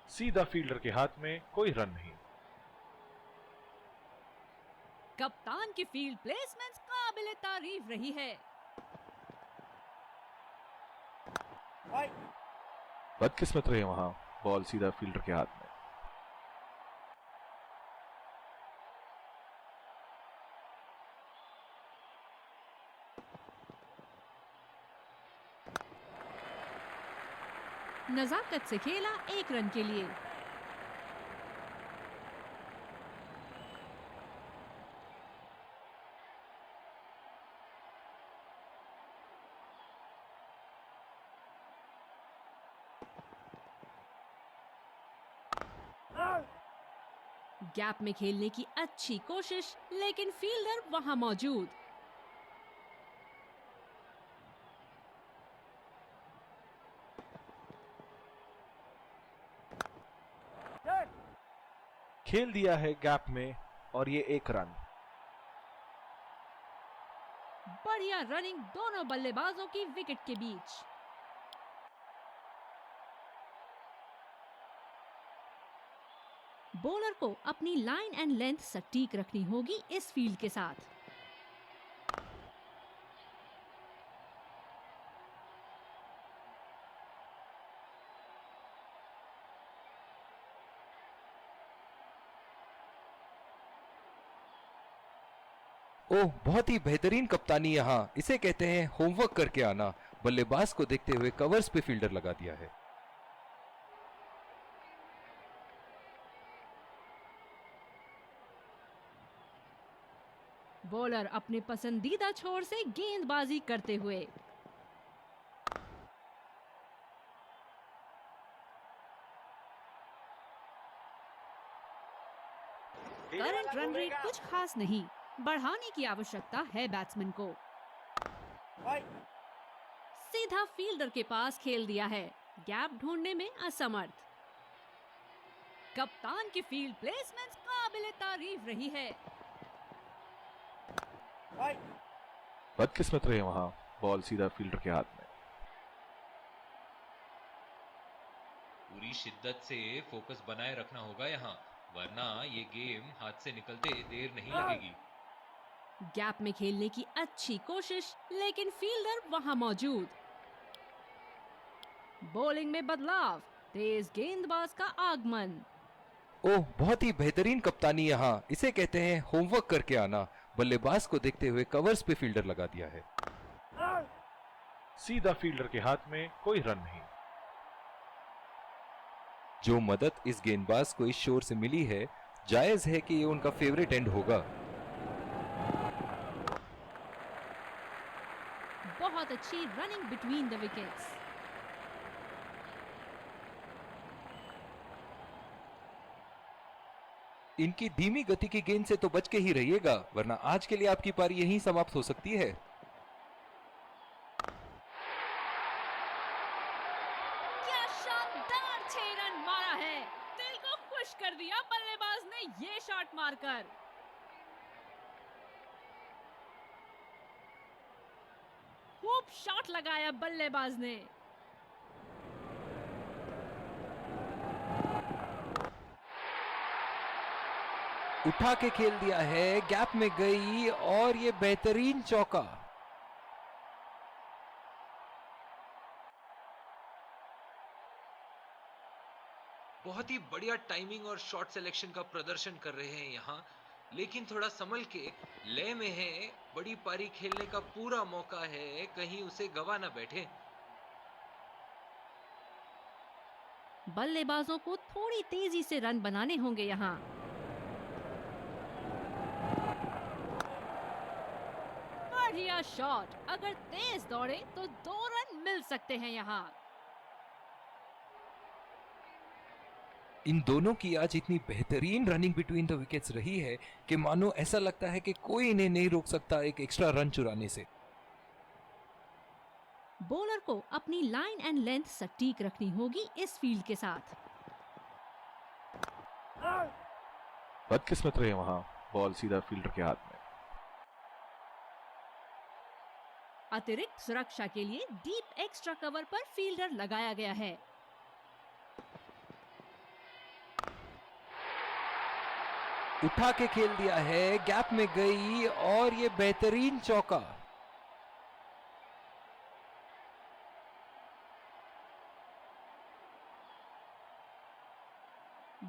सीधा फील्डर के हाथ में, कोई रन नहीं। कप्तान की फील्ड प्लेसमेंट काबिले तारीफ रही है। बदकिस्मत रहे वहां, बॉल सीधा फील्डर के हाथ में। नजाकत से खेला 1 रन के लिए। गैप में खेलने की अच्छी कोशिश, लेकिन फील्डर वहां मौजूद। खेल दिया है गैप में और ये 1 रन। बढ़िया रनिंग दोनों बल्लेबाजों की विकेट के बीच। बॉलर को अपनी लाइन एंड लेंथ सटीक रखनी होगी इस फील्ड के साथ। ओह, बहुत ही बेहतरीन कप्तानी यहाँ, इसे कहते हैं होमवर्क करके आना। बल्लेबाज को देखते हुए कवर्स पे फील्डर लगा दिया है। बॉलर अपने पसंदीदा छोर से गेंदबाजी करते हुए। करंट रन रेट कुछ खास नहीं, बढ़ाने की आवश्यकता है बैट्समैन को। सीधा फील्डर के पास खेल दिया है, गैप ढूंढने में असमर्थ। कप्तान की फील्ड प्लेसमेंट काबिले तारीफ रही है। बदकिस्मत रहे वहां, बॉल सीधा फील्डर के हाथ में। पूरी शिद्दत से फोकस बनाए रखना होगा यहाँ, वरना ये गेम हाथ से निकलते देर नहीं लगेगी। गैप में खेलने की अच्छी कोशिश, लेकिन फील्डर वहां मौजूद। बॉलिंग में बदलाव, तेज गेंदबाज का आगमन। ओह, बहुत ही बेहतरीन कप्तानी यहाँ, इसे कहते हैं होमवर्क करके आना। बल्लेबाज को देखते हुए कवर्स पे फील्डर लगा दिया है। सीधा फील्डर के हाथ में, कोई रन नहीं। जो मदद इस गेंदबाज को इस शोर से मिली है, जायज है कि ये उनका फेवरेट एंड होगा। बहुत अच्छी रनिंग बिटवीन द विकेट्स। इनकी धीमी गति की गेंद से तो बच के ही रहिएगा, वरना आज के लिए आपकी पारी यहीं समाप्त हो सकती है। क्या शानदार 6 रन मारा है, दिल को खुश कर दिया बल्लेबाज ने ये शॉट मारकर। खूब शॉट लगाया बल्लेबाज ने। उठा के खेल दिया है, गैप में गई और ये बेहतरीन चौका। बहुत ही बढ़िया टाइमिंग और शॉट सिलेक्शन का प्रदर्शन कर रहे हैं यहाँ, लेकिन थोड़ा संभल के, लय में है, बड़ी पारी खेलने का पूरा मौका है, कहीं उसे गवा ना बैठे। बल्लेबाजों को थोड़ी तेजी से रन बनाने होंगे यहाँ। बढ़िया शॉट, अगर तेज दौड़े तो 2 रन मिल सकते हैं यहाँ। इन दोनों की आज इतनी बेहतरीन रनिंग बिटवीन द विकेट्स रही है कि मानो ऐसा लगता है कि कोई इन्हें नहीं रोक सकता एक एक्स्ट्रा रन चुराने से। बॉलर को अपनी लाइन एंड लेंथ सटीक रखनी होगी इस फील्ड के साथ। बदकिस्मत रहे वहां, बॉल सीधा फील्डर के हाथ में। अतिरिक्त सुरक्षा के लिए डीप एक्स्ट्रा कवर पर फील्डर लगाया गया है। उठा के खेल दिया है, गैप में गई और ये बेहतरीन चौका।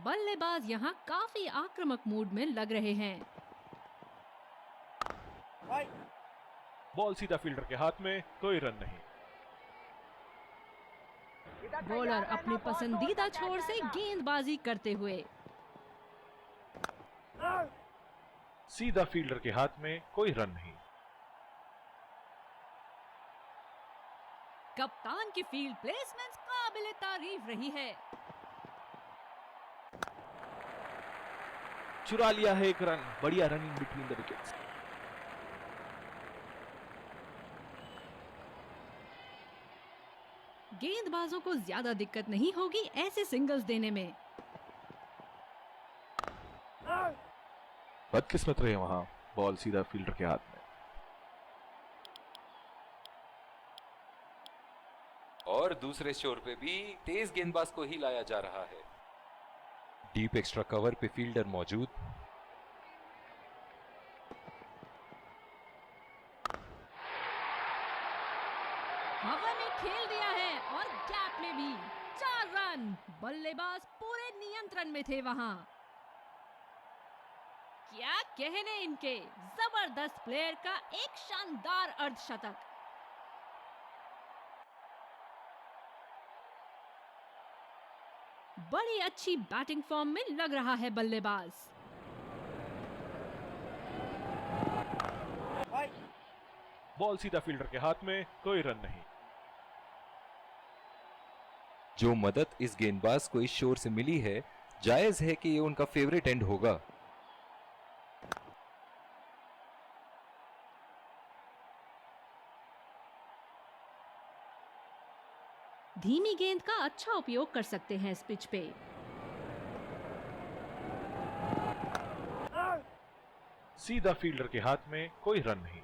बल्लेबाज यहां काफी आक्रामक मूड में लग रहे हैं। बॉल सीधा फील्डर के हाथ में, कोई रन नहीं। बॉलर अपने पसंदीदा छोर से गेंदबाजी करते हुए। सीधा फील्डर के हाथ में, कोई रन नहीं। कप्तान की फील्ड प्लेसमेंट काबिले तारीफ रही है। चुरा लिया है एक रन, बढ़िया रनिंग बिटवीन द विकेट्स। गेंदबाजों को ज्यादा दिक्कत नहीं होगी ऐसे सिंगल्स देने में। बदकिस्मत रहे वहां, बॉल सीधा फील्डर के हाथ में। और दूसरे छोर पे भी तेज गेंदबाज को ही लाया जा रहा है। डीप एक्स्ट्रा कवर पे फील्डर मौजूद। हवा में खेल दिया है और गैप में भी 4 रन। बल्लेबाज पूरे नियंत्रण में थे वहां। क्या कहने इनके, जबरदस्त प्लेयर का एक शानदार अर्धशतक। बड़ी अच्छी बैटिंग फॉर्म में लग रहा है बल्लेबाज। बॉल सीधा फील्डर के हाथ में, कोई रन नहीं। जो मदद इस गेंदबाज को इस शोर से मिली है, जायज है कि ये उनका फेवरेट एंड होगा। धीमी गेंद का अच्छा उपयोग कर सकते हैं इस पिच पे। सीधा फील्डर के हाथ में, कोई रन नहीं।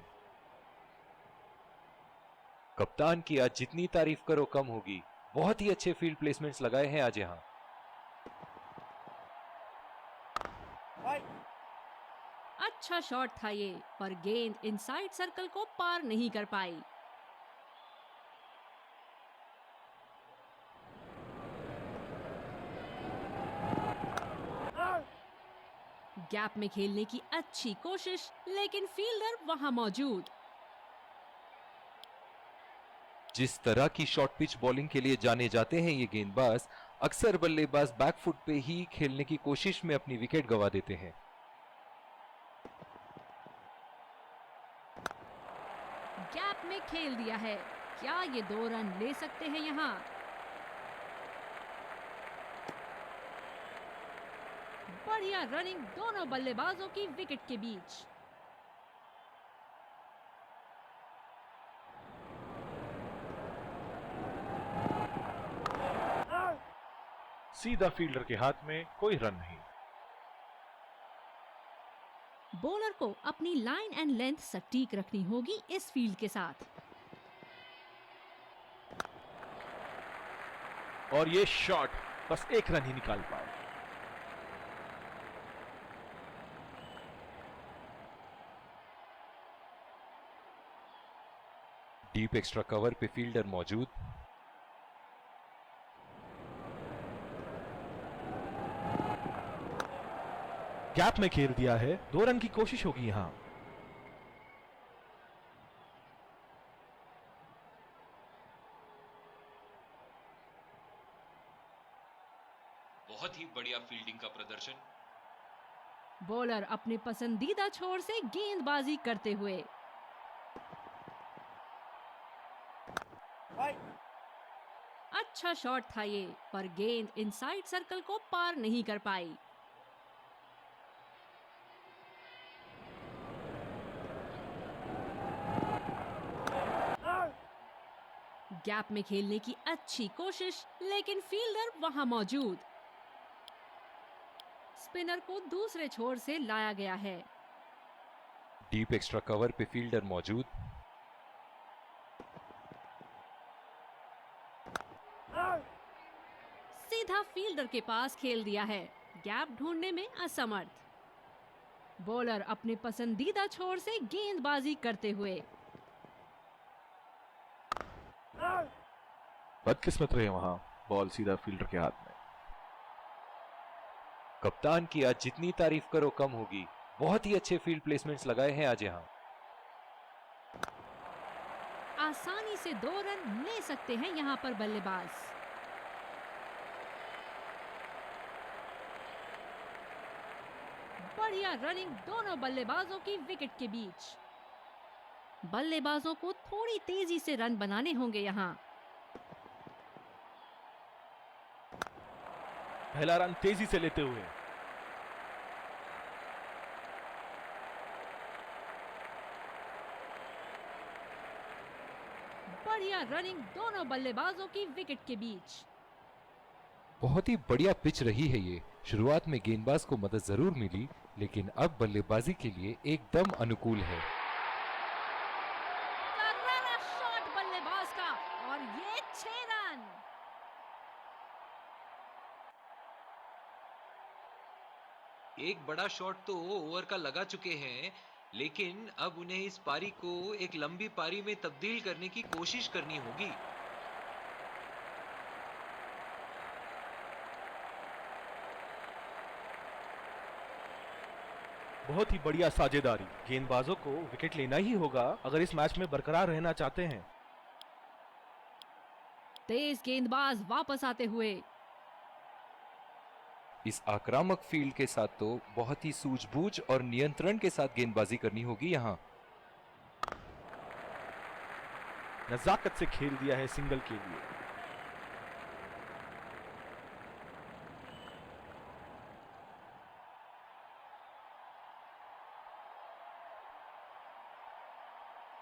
कप्तान की आज जितनी तारीफ करो कम होगी। बहुत ही अच्छे फील्ड प्लेसमेंट्स लगाए हैं आज यहां। अच्छा शॉट था ये, पर गेंद इनसाइड सर्कल को पार नहीं कर पाई। गैप में खेलने की अच्छी कोशिश, लेकिन फील्डर वहां मौजूद। जिस तरह की शॉर्ट पिच बॉलिंग के लिए जाने जाते हैं ये गेंदबाज, अक्सर बल्लेबाज बैकफुट पे ही खेलने की कोशिश में अपनी विकेट गंवा देते हैं। गैप में खेल दिया है। क्या ये 2 रन ले सकते हैं यहां? बढ़िया रनिंग दोनों बल्लेबाजों की विकेट के बीच। सीधा फील्डर के हाथ में, कोई रन नहीं। बॉलर को अपनी लाइन एंड लेंथ सटीक रखनी होगी इस फील्ड के साथ। और ये शॉट बस एक रन ही निकाल पाए। डीप एक्स्ट्रा कवर पे फील्डर मौजूद। गैप में खेल दिया है, 2 रन की कोशिश होगी यहां। बहुत ही बढ़िया फील्डिंग का प्रदर्शन। बॉलर अपने पसंदीदा छोर से गेंदबाजी करते हुए। अच्छा शॉट था ये, पर गेंद इनसाइड सर्कल को पार नहीं कर पाई। गैप में खेलने की अच्छी कोशिश, लेकिन फील्डर वहां मौजूद। स्पिनर को दूसरे छोर से लाया गया है। डीप एक्स्ट्रा कवर पे फील्डर मौजूद। सीधा फील्डर के पास खेल दिया है, गैप ढूंढने में असमर्थ। बॉलर अपने पसंदीदा छोर से गेंदबाजी करते हुए। बदकिस्मत रहे वहां, बॉल सीधा फील्डर के हाथ में। कप्तान की आज जितनी तारीफ करो कम होगी। बहुत ही अच्छे फील्ड प्लेसमेंट्स लगाए हैं आज यहाँ। आसानी से 2 रन ले सकते हैं यहाँ पर बल्लेबाज। बढ़िया रनिंग दोनों बल्लेबाजों की विकेट के बीच। बल्लेबाजों को थोड़ी तेजी से रन बनाने होंगे यहाँ। पहला रन तेजी से लेते हुए। बढ़िया रनिंग दोनों बल्लेबाजों की विकेट के बीच। बहुत ही बढ़िया पिच रही है ये। शुरुआत में गेंदबाज को मदद जरूर मिली, लेकिन अब बल्लेबाजी के लिए एकदम अनुकूल है। करारा शॉट बल्लेबाज का, और ये 6 रन। एक बड़ा शॉट तो ओवर का लगा चुके हैं, लेकिन अब उन्हें इस पारी को एक लंबी पारी में तब्दील करने की कोशिश करनी होगी। बहुत ही बढ़िया साझेदारी। गेंदबाजों को विकेट लेना ही होगा अगर इस मैच में बरकरार रहना चाहते हैं। तेज गेंदबाज वापस आते हुए। इस आक्रामक फील्ड के साथ तो बहुत ही सूझबूझ और नियंत्रण के साथ गेंदबाजी करनी होगी यहाँ। नजाकत से खेल दिया है सिंगल के लिए।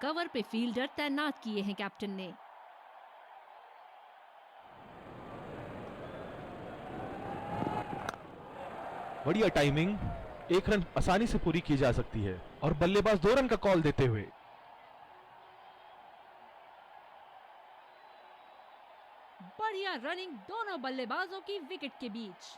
कवर पे फील्डर तैनात किए हैं कैप्टन ने। बढ़िया टाइमिंग, 1 रन आसानी से पूरी की जा सकती है और बल्लेबाज 2 रन का कॉल देते हुए। बढ़िया रनिंग दोनों बल्लेबाजों की विकेट के बीच।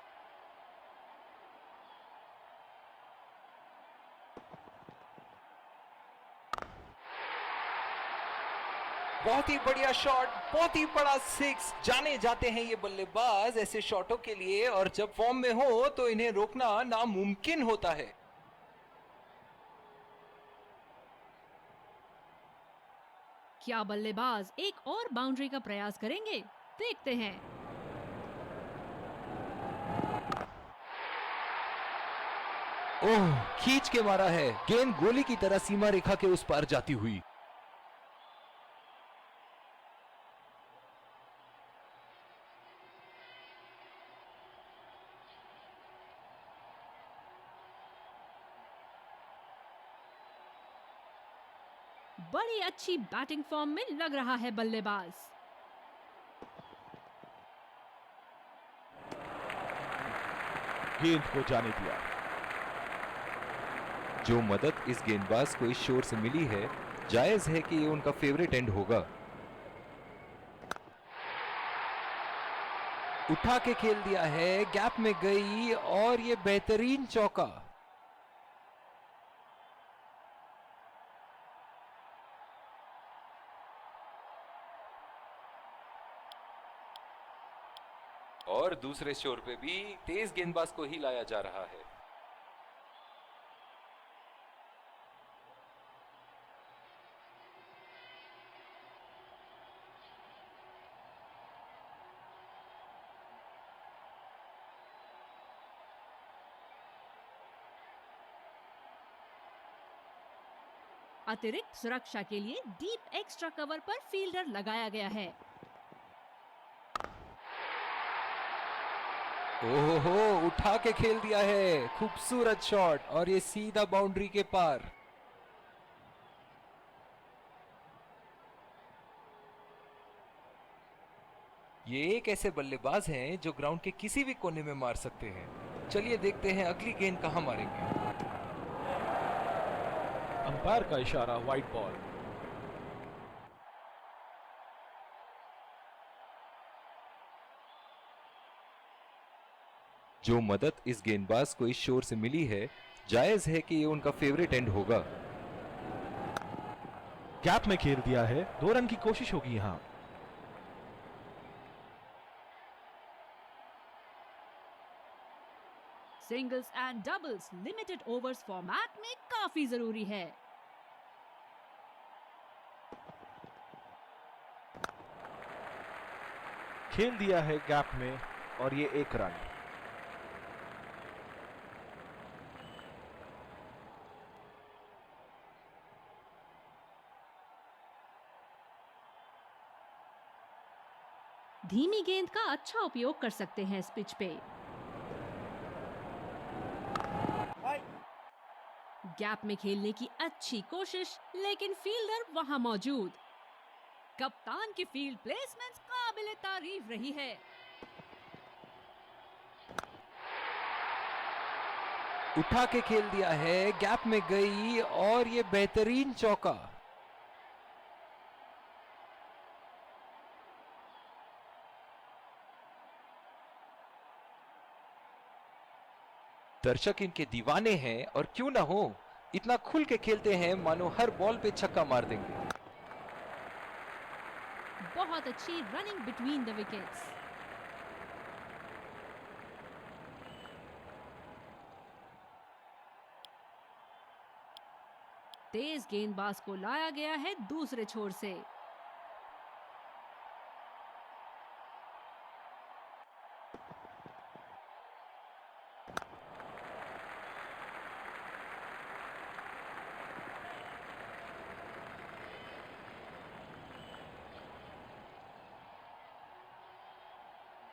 बहुत ही बढ़िया शॉट, बहुत ही बड़ा 6। जाने जाते हैं ये बल्लेबाज ऐसे शॉटों के लिए, और जब फॉर्म में हो तो इन्हें रोकना नामुमकिन होता है। क्या बल्लेबाज एक और बाउंड्री का प्रयास करेंगे? देखते हैं। ओह, खींच के मारा है। गेंद गोली की तरह सीमा रेखा के उस पार जाती हुई। बड़ी अच्छी बैटिंग फॉर्म में लग रहा है बल्लेबाज। गेंद को जाने दिया। जो मदद इस गेंदबाज को इस शोर से मिली है, जायज है कि ये उनका फेवरेट एंड होगा। उठा के खेल दिया है, गैप में गई और ये बेहतरीन चौका। और दूसरे शोर पे भी तेज गेंदबाज को ही लाया जा रहा है। अतिरिक्त सुरक्षा के लिए डीप एक्स्ट्रा कवर पर फील्डर लगाया गया है। ओहो, उठा के खेल दिया है, खूबसूरत शॉट और ये सीधा बाउंड्री के पार। ये एक ऐसे बल्लेबाज हैं जो ग्राउंड के किसी भी कोने में मार सकते हैं। चलिए देखते हैं अगली गेंद कहां मारेंगे। अंपायर का इशारा, वाइड बॉल। जो मदद इस गेंदबाज को इस शोर से मिली है, जायज है कि ये उनका फेवरेट एंड होगा। गैप में खेल दिया है, 2 रन की कोशिश होगी यहां। Singles and doubles limited overs format में काफी जरूरी है। खेल दिया है गैप में और ये 1 रन। धीमी गेंद का अच्छा उपयोग कर सकते हैं इस पिच पे। गैप में खेलने की अच्छी कोशिश, लेकिन फील्डर वहां मौजूद। कप्तान की फील्ड प्लेसमेंट काबिले तारीफ रही है। उठा के खेल दिया है, गैप में गई और ये बेहतरीन चौका। दर्शक इनके दीवाने हैं और क्यों ना हो, इतना खुल के खेलते हैं मानो हर बॉल पे छक्का मार देंगे। बहुत अच्छी रनिंग बिटवीन द विकेट्स। तेज गेंदबाज को लाया गया है दूसरे छोर से।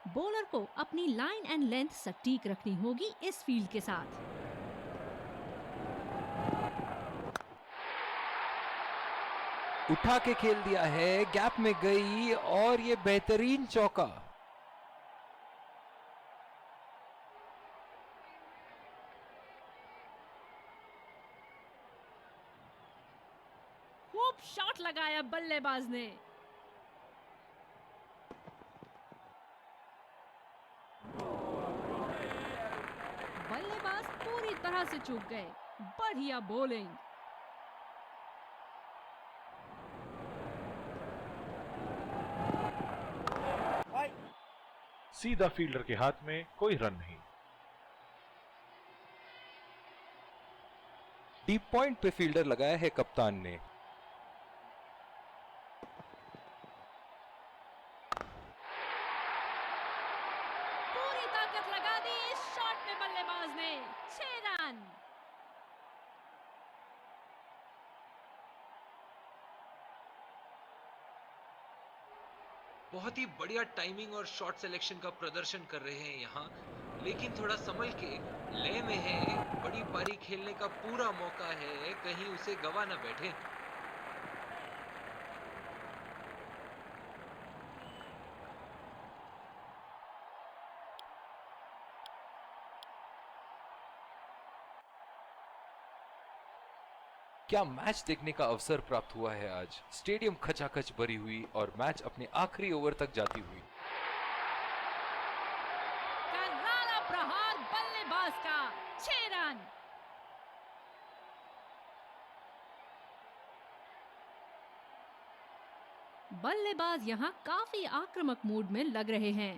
बॉलर को अपनी लाइन एंड लेंथ सटीक रखनी होगी इस फील्ड के साथ। उठा के खेल दिया है, गैप में गई और ये बेहतरीन चौका। खूब शॉट लगाया बल्लेबाज ने। बल्लेबाज पूरी तरह से चूक गए। बढ़िया बॉलिंग। सीधा फील्डर के हाथ में, कोई रन नहीं। डीप पॉइंट पे फील्डर लगाया है कप्तान ने। पूरी ताकत लगा दी इस शॉट में बल्लेबाज ने। 6 रन। बहुत ही बढ़िया टाइमिंग और शॉट सिलेक्शन का प्रदर्शन कर रहे हैं यहाँ, लेकिन थोड़ा संभल के, लय में है, बड़ी पारी खेलने का पूरा मौका है, कहीं उसे गवा ना बैठे। क्या मैच देखने का अवसर प्राप्त हुआ है आज। स्टेडियम खचाखच भरी हुई और मैच अपने आखिरी ओवर तक जाती हुई। करारा प्रहार बल्लेबाज का। 6 रन। बल्लेबाज यहां काफी आक्रामक मूड में लग रहे हैं।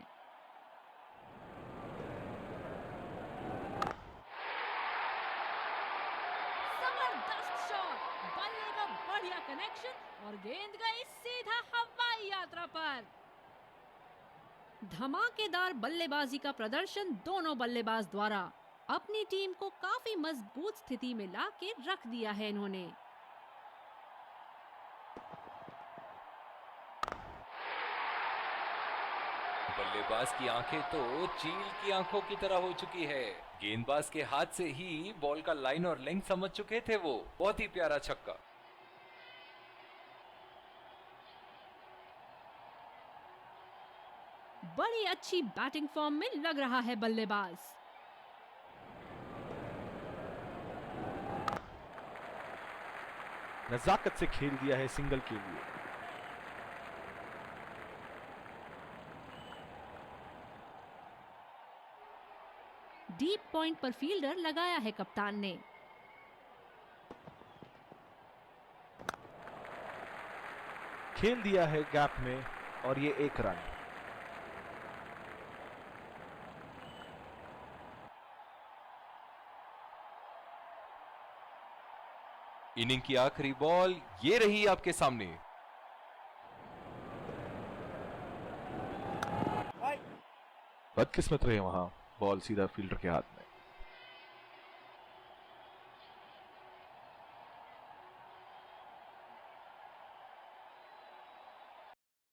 जबरदस्त शॉट। बल्ले का बढ़िया कनेक्शन और गेंद गई सीधा हवाई यात्रा पर। धमाकेदार बल्लेबाजी का प्रदर्शन दोनों बल्लेबाज द्वारा। अपनी टीम को काफी मजबूत स्थिति में लाके रख दिया है इन्होंने। बल्लेबाज की आंखें तो चील की आंखों की तरह हो चुकी है। गेंदबाज के हाथ से ही बॉल का लाइन और लेंथ समझ चुके थे वो। बहुत ही प्यारा छक्का। बड़ी अच्छी बैटिंग फॉर्म में लग रहा है बल्लेबाज। नजाकत से खेल दिया है सिंगल के लिए। डीप पॉइंट पर फील्डर लगाया है कप्तान ने। खेल दिया है गैप में और ये 1 रन। इनिंग की आखिरी बॉल ये रही आपके सामने। बदकिस्मत रहे वहां, बॉल सीधा फील्डर के हाथ में।